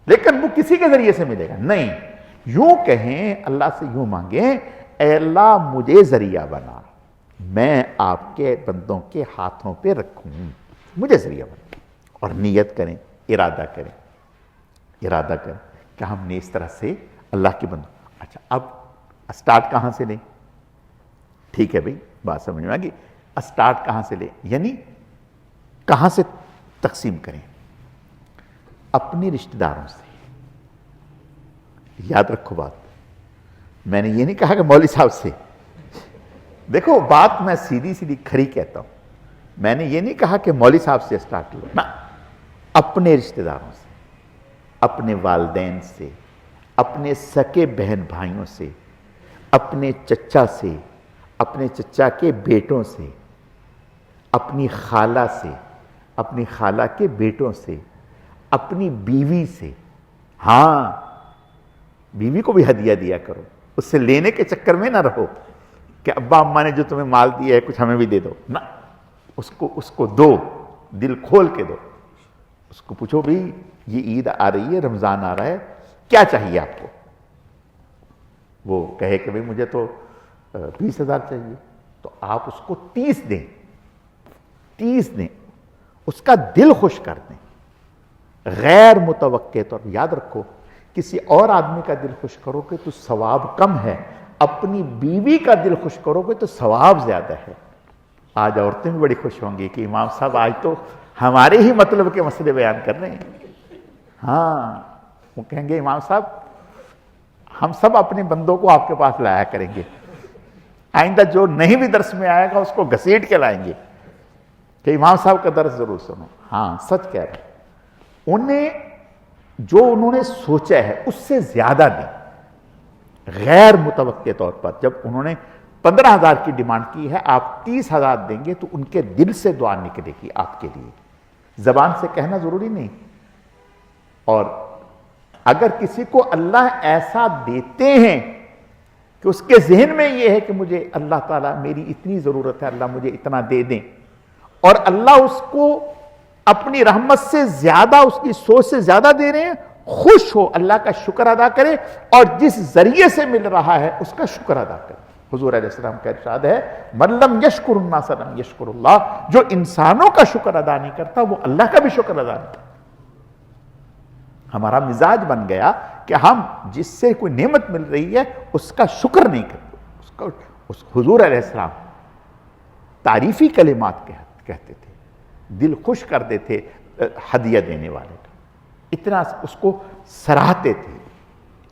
لیکن وہ کسی کے ذریعے سے ملے گا نہیں. یوں کہیں, اللہ سے یوں مانگیں, اے اللہ مجھے ذریعہ بنا, میں آپ کے بندوں کے ہاتھوں پہ رکھوں, مجھے ذریعہ بنا. اور نیت کریں, ارادہ کریں کہ ہم نے اس طرح سے اللہ کے بندوں. اچھا, اب اسٹارٹ کہاں سے لیں؟ ٹھیک ہے بھئی, بات سمجھ میں آ گئی. اسٹارٹ کہاں سے لیں, یعنی کہاں سے تقسیم کریں؟ اپنے رشتہ داروں سے. یاد رکھو بات, میں نے یہ نہیں کہا کہ مولوی صاحب سے. دیکھو بات میں سیدھی کھری کہتا ہوں, میں نے یہ نہیں کہا کہ مولوی صاحب سے اسٹارٹ لو, نہ, اپنے رشتہ داروں سے, اپنے والدین سے, اپنے سکے بہن بھائیوں سے, اپنے چچا سے, اپنے چچا کے بیٹوں سے, اپنی خالہ سے, اپنی خالہ کے بیٹوں سے, اپنی بیوی سے. ہاں, بیوی کو بھی ہدیہ دیا کرو, اس سے لینے کے چکر میں نہ رہو کہ ابا اماں نے جو تمہیں مال دیا ہے کچھ ہمیں بھی دے دو. نہ, اس کو دو, دل کھول کے دو. اس کو پوچھو بھئی یہ عید آ رہی ہے, رمضان آ رہا ہے, کیا چاہیے آپ کو؟ وہ کہے کہ بھئی مجھے تو 20,000 چاہیے, تو آپ اس کو 30 دیں, 30 دیں, اس کا دل خوش کر دیں. غیر متوقع طور پر, یاد رکھو, کسی اور آدمی کا دل خوش کرو گے تو ثواب کم ہے, اپنی بیوی کا دل خوش کرو گے تو ثواب زیادہ ہے. آج عورتیں بھی بڑی خوش ہوں گی کہ امام صاحب آج تو ہمارے ہی مطلب کے مسئلے بیان کر رہے ہیں. ہاں, وہ کہیں گے امام صاحب ہم سب اپنے بندوں کو آپ کے پاس لایا کریں گے, آئندہ جو نہیں بھی درس میں آئے گا اس کو گھسیٹ کے لائیں گے کہ امام صاحب کا درس ضرور سنو. ہاں سچ کہہ رہے ہیں, انہیں جو انہوں نے سوچا ہے اس سے زیادہ دیں. غیر متوقع طور پر جب انہوں نے 15,000 کی ڈیمانڈ کی ہے, آپ 30,000 دیں گے تو ان کے دل سے دعا نکلے گی آپ کے لیے, زبان سے کہنا ضروری نہیں. اور اگر کسی کو اللہ ایسا دیتے ہیں کہ اس کے ذہن میں یہ ہے کہ مجھے اللہ تعالیٰ میری اتنی ضرورت ہے, اللہ مجھے اتنا دے دیں, اور اللہ اس کو اپنی رحمت سے زیادہ, اس کی سوچ سے زیادہ دے رہے ہیں, خوش ہو, اللہ کا شکر ادا کرے, اور جس ذریعے سے مل رہا ہے اس کا شکر ادا کرے. حضور علیہ السلام کا ارشاد ہے, من لم یشکر الناس لم یشکر اللہ, جو انسانوں کا شکر ادا نہیں کرتا وہ اللہ کا بھی شکر ادا نہیں کرتا. ہمارا مزاج بن گیا کہ ہم جس سے کوئی نعمت مل رہی ہے اس کا شکر نہیں کرتے. اس حضور علیہ السلام تعریفی کلمات کہتے تھے, دل خوش کر دیتے ہدیہ دینے والے کا, اتنا اس کو سراہتے تھے,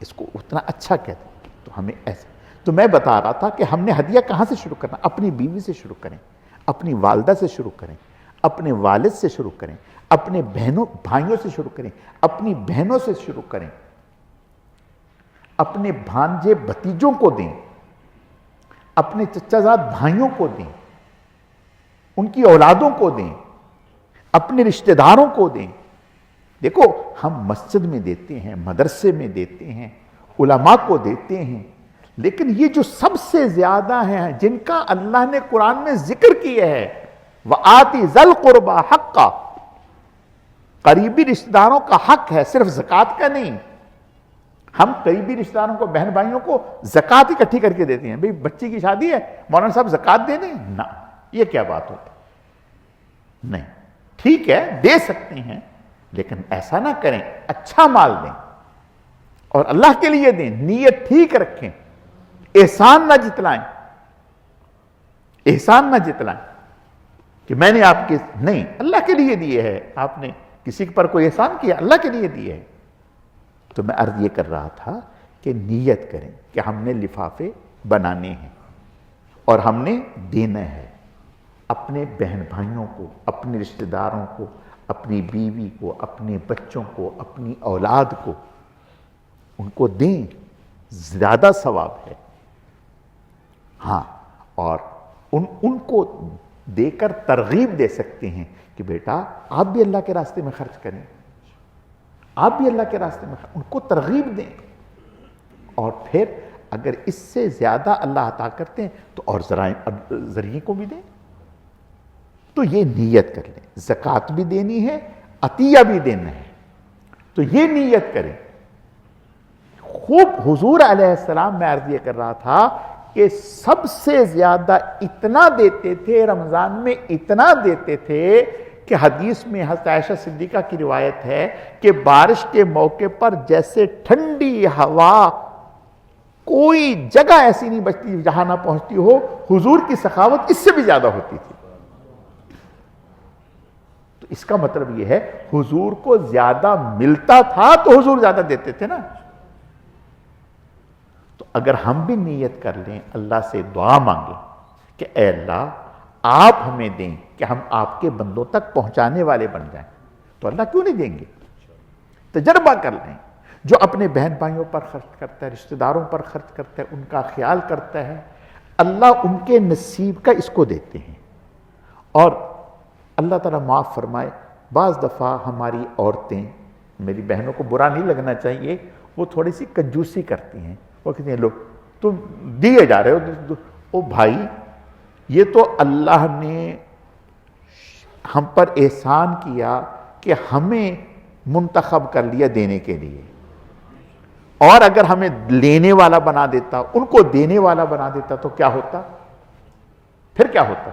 اس کو اتنا اچھا کہتے. تو ہمیں ایسا, تو میں بتا رہا تھا کہ ہم نے ہدیہ کہاں سے شروع کرنا؟ اپنی بیوی سے شروع کریں, اپنی والدہ سے شروع کریں, اپنے والد سے شروع کریں, اپنے بھائیوں سے شروع کریں, اپنی بہنوں سے شروع کریں, اپنے بھانجے بھتیجوں کو دیں, اپنے چچا زاد بھائیوں کو دیں, ان کی اولادوں کو دیں, اپنے رشتہ داروں کو دیں. دیکھو ہم مسجد میں دیتے ہیں, مدرسے میں دیتے ہیں, علماء کو دیتے ہیں, لیکن یہ جو سب سے زیادہ ہیں جن کا اللہ نے قرآن میں ذکر کیا ہے, وَآتِ ذَا الْقُرْبَى حَقًّا, قریبی رشتہ داروں کا حق ہے, صرف زکوٰۃ کا نہیں. ہم قریبی رشتہ داروں کو, بہن بھائیوں کو زکوٰۃ اکٹھی کر کے دیتے ہیں. بھئی بچی کی شادی ہے, مولانا صاحب زکوٰۃ دے دیں؟ نہ, یہ کیا بات ہوتی؟ نہیں, ٹھیک ہے دے سکتے ہیں, لیکن ایسا نہ کریں, اچھا مال دیں اور اللہ کے لیے دیں, نیت ٹھیک رکھیں, احسان نہ جتلائیں, احسان نہ جتلائیں کہ میں نے آپ کے, نہیں, اللہ کے لیے دیے ہے. آپ نے کسی پر کوئی احسان کیا, اللہ کے لیے دیے ہے. تو میں عرض یہ کر رہا تھا کہ نیت کریں کہ ہم نے لفافے بنانے ہیں اور ہم نے دینا ہے اپنے بہن بھائیوں کو, اپنے رشتہ داروں کو, اپنی بیوی کو, اپنے بچوں کو, اپنی اولاد کو, ان کو دیں, زیادہ ثواب ہے. ہاں, اور ان کو دے کر ترغیب دے سکتے ہیں کہ بیٹا آپ بھی اللہ کے راستے میں خرچ کریں, آپ بھی اللہ کے راستے میں ان کو ترغیب دیں. اور پھر اگر اس سے زیادہ اللہ عطا کرتے ہیں تو اور ذریعے کو بھی دیں. تو یہ نیت کر لیں, زکوٰۃ بھی دینی ہے, عطیہ بھی دینا ہے. تو تو یہ نیت کریں. خوب حضور علیہ السلام، میں عرض یہ کر رہا تھا کہ سب سے زیادہ اتنا دیتے تھے رمضان میں، اتنا دیتے تھے کہ حدیث میں حضرت عائشہ صدیقہ کی روایت ہے کہ بارش کے موقع پر جیسے ٹھنڈی ہوا کوئی جگہ ایسی نہیں بچتی جہاں نہ پہنچتی ہو، حضور کی سخاوت اس سے بھی زیادہ ہوتی تھی. تو اس کا مطلب یہ ہے حضور کو زیادہ ملتا تھا تو حضور زیادہ دیتے تھے نا. تو اگر ہم بھی نیت کر لیں، اللہ سے دعا مانگیں کہ اے اللہ آپ ہمیں دیں کہ ہم آپ کے بندوں تک پہنچانے والے بن جائیں، تو اللہ کیوں نہیں دیں گے؟ تجربہ کر لیں. جو اپنے بہن بھائیوں پر خرچ کرتا ہے، رشتہ داروں پر خرچ کرتا ہے، ان کا خیال کرتا ہے، اللہ ان کے نصیب کا اس کو دیتے ہیں. اور اللہ تعالیٰ معاف فرمائے، بعض دفعہ ہماری عورتیں، میری بہنوں کو برا نہیں لگنا چاہیے، وہ تھوڑی سی کنجوسی کرتی ہیں. وہ کہتے ہیں لو تم دیے جا رہے ہو، او بھائی یہ تو اللہ نے ہم پر احسان کیا کہ ہمیں منتخب کر لیا دینے کے لیے، اور اگر ہمیں لینے والا بنا دیتا، ان کو دینے والا بنا دیتا تو کیا ہوتا؟ پھر کیا ہوتا؟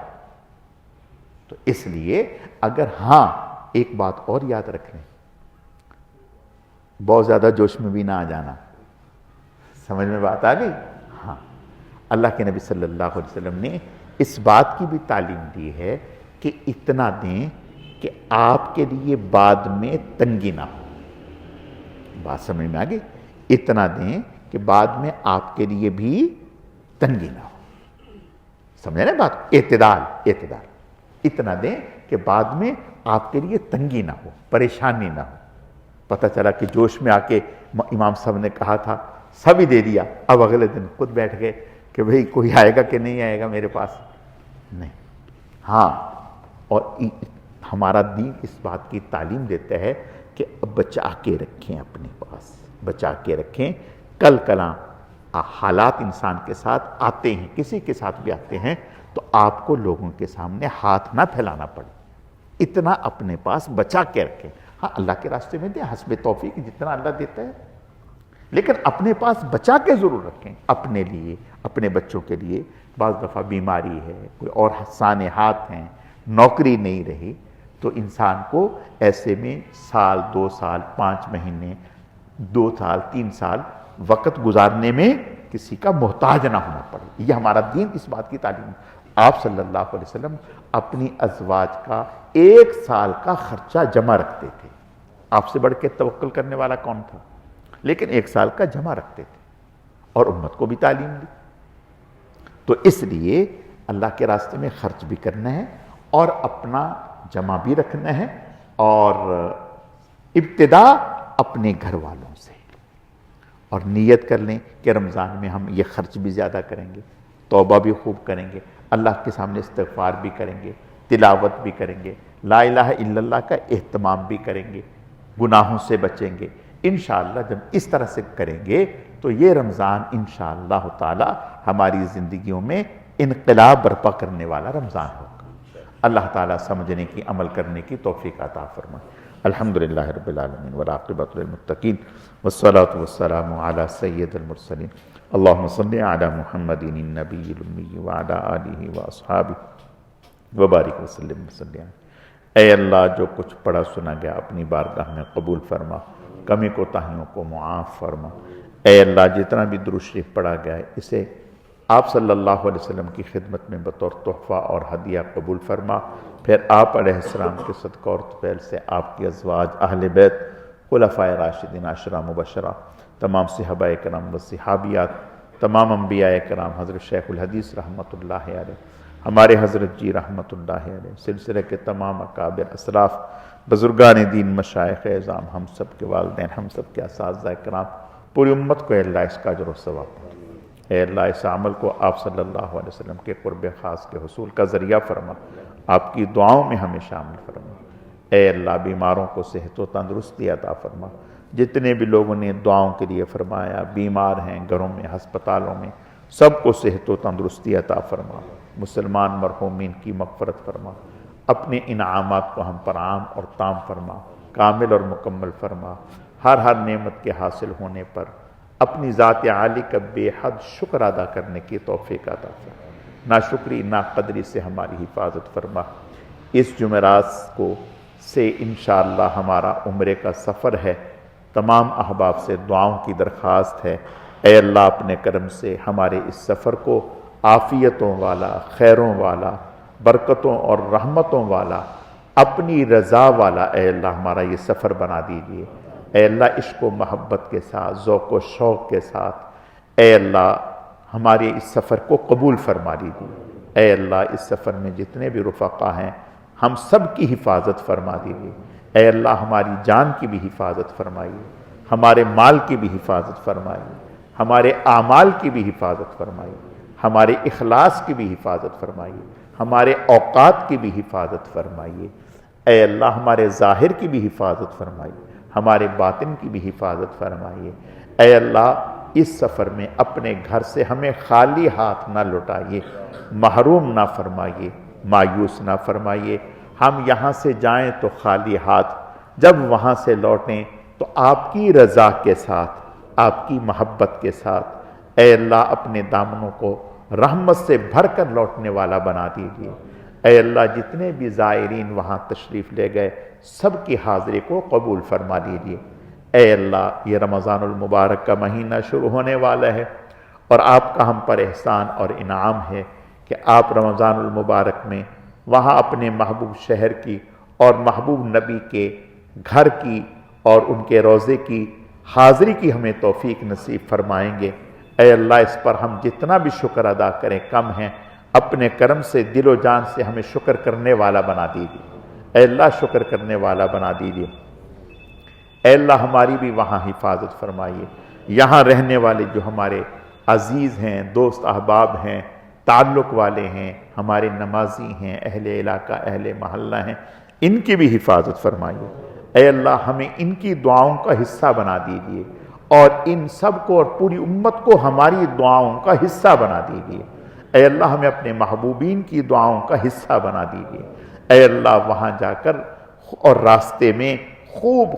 تو اس لیے اگر ہاں ایک بات اور یاد رکھ لیں، بہت زیادہ جوش میں بھی نہ آ جانا. سمجھ میں بات آ گئی؟ ہاں، اللہ کے نبی صلی اللہ علیہ وسلم نے اس بات کی بھی تعلیم دی ہے کہ اتنا دیں کہ آپ کے لیے بعد میں تنگی نہ ہو. بات سمجھ میں آ گئی؟ اتنا دیں کہ بعد میں آپ کے لیے بھی تنگی نہ ہو. سمجھے نا بات؟ اعتدال. اتنا دیں کہ بعد میں آپ کے لیے تنگی نہ ہو، پریشانی نہ ہو. پتہ چلا کہ جوش میں آ کے امام صاحب نے کہا تھا، سب ہی دے دیا، اب اگلے دن خود بیٹھ گئے کہ بھئی کوئی آئے گا کہ نہیں آئے گا میرے پاس. نہیں. ہاں، اور ہمارا دین اس بات کی تعلیم دیتا ہے کہ بچا کے رکھیں، اپنے پاس بچا کے رکھیں. کل کلاں حالات انسان کے ساتھ آتے ہیں، کسی کے ساتھ بھی آتے ہیں، تو آپ کو لوگوں کے سامنے ہاتھ نہ پھیلانا پڑے. اتنا اپنے پاس بچا کے رکھیں. ہاں اللہ کے راستے میں دیں، حسب توفیق جتنا اللہ دیتا ہے، لیکن اپنے پاس بچا کے ضرور رکھیں، اپنے لیے، اپنے بچوں کے لیے. بعض دفعہ بیماری ہے، کوئی اور سانحات ہیں، نوکری نہیں رہی، تو انسان کو ایسے میں سال، 2 سال، 5 مہینے، 2 سال، 3 سال وقت گزارنے میں کسی کا محتاج نہ ہونا پڑے. یہ ہمارا دین اس بات کی تعلیم ہے. آپ صلی اللہ علیہ وسلم اپنی ازواج کا 1 سال کا خرچہ جمع رکھتے تھے. آپ سے بڑھ کے توکل کرنے والا کون تھا؟ لیکن 1 سال کا جمع رکھتے تھے اور امت کو بھی تعلیم دی. تو اس لیے اللہ کے راستے میں خرچ بھی کرنا ہے اور اپنا جمع بھی رکھنا ہے، اور ابتدا اپنے گھر والوں سے. اور نیت کر لیں کہ رمضان میں ہم یہ خرچ بھی زیادہ کریں گے، توبہ بھی خوب کریں گے، اللہ کے سامنے استغفار بھی کریں گے، تلاوت بھی کریں گے، لا الہ الا اللہ کا اہتمام بھی کریں گے، گناہوں سے بچیں گے. انشاءاللہ جب اس طرح سے کریں گے تو یہ رمضان انشاءاللہ تعالی ہماری زندگیوں میں انقلاب برپا کرنے والا رمضان ہوگا. اللہ تعالیٰ سمجھنے کی، عمل کرنے کی توفیق عطا فرمائے. الحمدللہ رب العالمین والعاقبۃ للمتقین والصلاۃ والسلام علی سید المرسلین. اللہم صلی علی محمد النبی الامی وعلی آلہ واصحابہ وبارک وسلم وسلم. اے اللہ، جو کچھ پڑھا سنا گیا اپنی بارگاہ میں قبول فرما، کمی کوتاہیوں کو معاف فرما. اے اللہ، جتنا بھی درود شریف پڑھا گیا ہے اسے آپ صلی اللہ علیہ وسلم کی خدمت میں بطور تحفہ اور ہدیہ قبول فرما. پھر آپ علیہ السلام کے صدقہ اور طفیل سے آپ کی ازواج، اہل بیت، خلفائے راشدین، عشرہ مبشرہ، تمام صحابہ کرام و صحابیات، تمام انبیاء کرام، حضرت شیخ الحدیث رحمۃ اللہ علیہ، ہمارے حضرت جی رحمۃ اللہ علیہ، سلسلے کے تمام اکابر اسلاف، بزرگان دین، مشائخ اعظام، ہم سب کے والدین، ہم سب کے اساتذہ کرام، پوری امت کو اے اللہ اس کا اجر و ثواب. اے اللہ، اس عمل کو آپ صلی اللہ علیہ وسلم کے قرب خاص کے حصول کا ذریعہ فرما، آپ کی دعاؤں میں ہمیں شامل فرما. اے اللہ، بیماروں کو صحت و تندرستی عطا فرما. جتنے بھی لوگوں نے دعاؤں کے لیے فرمایا، بیمار ہیں گھروں میں، ہسپتالوں میں، سب کو صحت و تندرستی عطا فرما. مسلمان مرحومین کی مغفرت فرما. اپنے انعامات کو ہم پر عام اور تام فرما، کامل اور مکمل فرما. ہر نعمت کے حاصل ہونے پر اپنی ذات عالی کا بے حد شکر ادا کرنے کی توفیق عطا فرما، ناشکری ناقدری سے ہماری حفاظت فرما۔ اس جمعرات کو سے انشاءاللہ ہمارا عمرے کا سفر ہے، تمام احباب سے دعاؤں کی درخواست ہے، اے اللہ اپنے کرم سے ہمارے اس سفر کو عافیتوں والا، خیروں والا، برکتوں اور رحمتوں والا، اپنی رضا والا اے اللہ ہمارا یہ سفر بنا دیجئے۔ اے اللہ عشق و محبت کے ساتھ، ذوق و شوق کے ساتھ اے اللہ ہمارے اس سفر کو قبول فرما دیجئے۔ اے اللہ اس سفر میں جتنے بھی رفقا ہیں ہم سب کی حفاظت فرما دیجئے۔ اے اللہ ہماری جان کی بھی حفاظت فرمائیے، ہمارے مال کی بھی حفاظت فرمائیے، ہمارے اعمال کی بھی حفاظت فرمائیے، ہمارے اخلاص کی بھی حفاظت فرمائیے، ہمارے اوقات کی بھی حفاظت فرمائیے۔ اے اللہ ہمارے ظاہر کی بھی حفاظت فرمائیے، ہمارے باطن کی بھی حفاظت فرمائیے۔ اے اللہ اس سفر میں اپنے گھر سے ہمیں خالی ہاتھ نہ لوٹائیے، محروم نہ فرمائیے، مایوس نہ فرمائیے۔ ہم یہاں سے جائیں تو خالی ہاتھ، جب وہاں سے لوٹیں تو آپ کی رضا کے ساتھ، آپ کی محبت کے ساتھ اے اللہ اپنے دامنوں کو رحمت سے بھر کر لوٹنے والا بنا دیجیے۔ اے اللہ جتنے بھی زائرین وہاں تشریف لے گئے سب کی حاضری کو قبول فرما دیجیے۔ اے اللہ یہ رمضان المبارک کا مہینہ شروع ہونے والا ہے اور آپ کا ہم پر احسان اور انعام ہے کہ آپ رمضان المبارک میں وہاں اپنے محبوب شہر کی اور محبوب نبی کے گھر کی اور ان کے روضے کی حاضری کی ہمیں توفیق نصیب فرمائیں گے۔ اے اللہ اس پر ہم جتنا بھی شکر ادا کریں کم ہیں، اپنے کرم سے دل و جان سے ہمیں شکر کرنے والا بنا دیجیے۔ اے اللہ شکر کرنے والا بنا دیجیے۔ اے اللہ ہماری بھی وہاں حفاظت فرمائیے۔ یہاں رہنے والے جو ہمارے عزیز ہیں، دوست احباب ہیں، تعلق والے ہیں، ہمارے نمازی ہیں، اہل علاقہ، اہل محلہ ہیں، ان کی بھی حفاظت فرمائیے۔ اے اللہ ہمیں ان کی دعاؤں کا حصہ بنا دیجیے اور ان سب کو اور پوری امت کو ہماری دعاؤں کا حصہ بنا دیجیے۔ اے اللہ ہمیں اپنے محبوبین کی دعاؤں کا حصہ بنا دیجیے۔ اے اللہ وہاں جا کر اور راستے میں خوب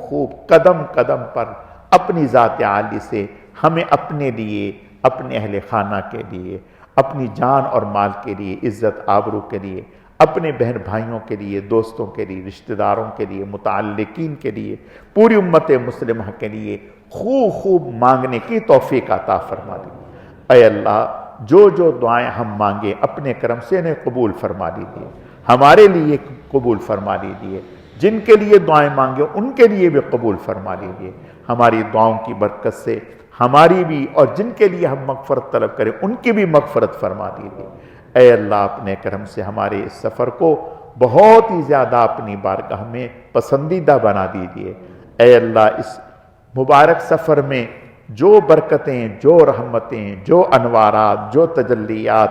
قدم قدم پر اپنی ذات عالی سے ہمیں اپنے لیے، اپنے اہل خانہ کے لیے، اپنی جان اور مال کے لیے، عزت آبرو کے لیے، اپنے بہن بھائیوں کے لیے، دوستوں کے لیے، رشتہ داروں کے لیے، متعلقین کے لیے، پوری امت مسلمہ کے لیے خوب مانگنے کی توفیق عطا فرما دی۔ اے اللہ جو دعائیں ہم مانگے اپنے کرم سے انہیں قبول فرما دیجیے، ہمارے لیے قبول فرما دیجیے، جن کے لیے دعائیں مانگے ان کے لیے بھی قبول فرما دیجیے۔ ہماری دعاؤں کی برکت سے ہماری بھی اور جن کے لیے ہم مغفرت طلب کریں ان کی بھی مغفرت فرما دیجیے۔ اے اللہ اپنے کرم سے ہمارے اس سفر کو بہت ہی زیادہ اپنی بارگاہ میں پسندیدہ بنا دیجیے۔ اے اللہ اس مبارک سفر میں جو برکتیں، جو رحمتیں، جو انوارات، جو تجلیات،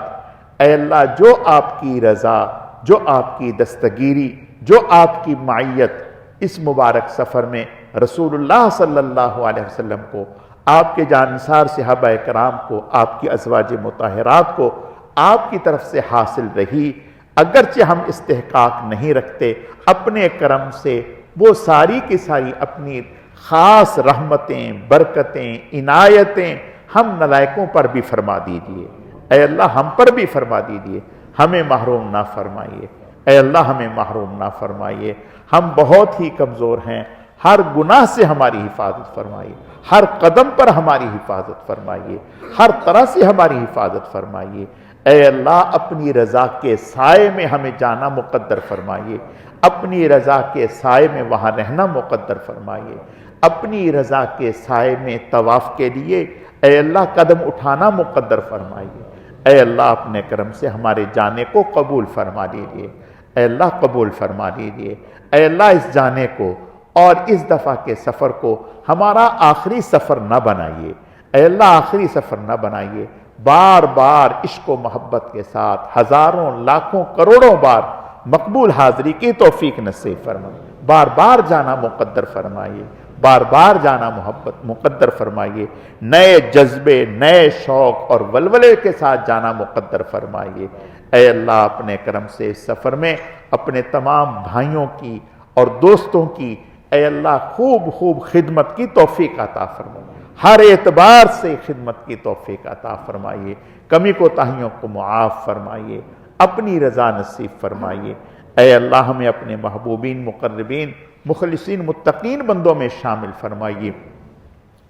اے اللہ جو آپ کی رضا، جو آپ کی دستگیری، جو آپ کی معیت اس مبارک سفر میں رسول اللہ صلی اللہ علیہ وسلم کو، آپ کے جانثار صحابہ کرام کو، آپ کی ازواج مطہرات کو آپ کی طرف سے حاصل رہی، اگرچہ ہم استحقاق نہیں رکھتے، اپنے کرم سے وہ ساری کی ساری اپنی خاص رحمتیں، برکتیں، عنایتیں ہم نلائقوں پر بھی فرما دیجیے۔ اے اللہ ہم پر بھی فرما دیجیے، ہمیں محروم نہ فرمائیے۔ اے اللہ ہمیں محروم نہ فرمائیے، ہم بہت ہی کمزور ہیں، ہر گناہ سے ہماری حفاظت فرمائیے، ہر قدم پر ہماری حفاظت فرمائیے، ہر طرح سے ہماری حفاظت فرمائیے۔ اے اللہ اپنی رضا کے سائے میں ہمیں جانا مقدر فرمائیے، اپنی رضا کے سائے میں وہاں رہنا مقدر فرمائیے، اپنی رضا کے سائے میں طواف کے لیے اے اللہ قدم اٹھانا مقدر فرمائیے۔ اے اللہ اپنے کرم سے ہمارے جانے کو قبول فرما دیجیے۔ اے اللہ قبول فرما دیجیے۔ اے اللہ اس جانے کو اور اس دفعہ کے سفر کو ہمارا آخری سفر نہ بنائیے۔ اے اللہ آخری سفر نہ بنائیے، بار بار عشق و محبت کے ساتھ ہزاروں لاکھوں کروڑوں بار مقبول حاضری کی توفیق نصیب فرمائیے، بار بار جانا مقدر فرمائیے، بار بار جانا محبت مقدر فرمائیے، نئے جذبے، نئے شوق اور ولولے کے ساتھ جانا مقدر فرمائیے۔ اے اللہ اپنے کرم سے اس سفر میں اپنے تمام بھائیوں کی اور دوستوں کی اے اللہ خوب خوب خدمت کی توفیق عطا فرمائیے، ہر اعتبار سے خدمت کی توفیق عطا فرمائیے، کمی کوتاہیوں کو معاف فرمائیے، اپنی رضا نصیب فرمائیے۔ اے اللہ ہمیں اپنے محبوبین، مقربین، مخلصین، متقین بندوں میں شامل فرمائیے۔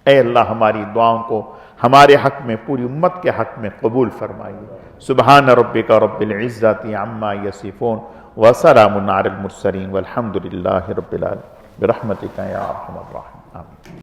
اے اللہ ہماری دعاؤں کو ہمارے حق میں، پوری امت کے حق میں قبول فرمائیے۔ سبحان ربک رب العزت عما یصفون وسلام علی المرسلین والحمد للہ رب العالمین برحمتک یا ارحم الراحمین آمین۔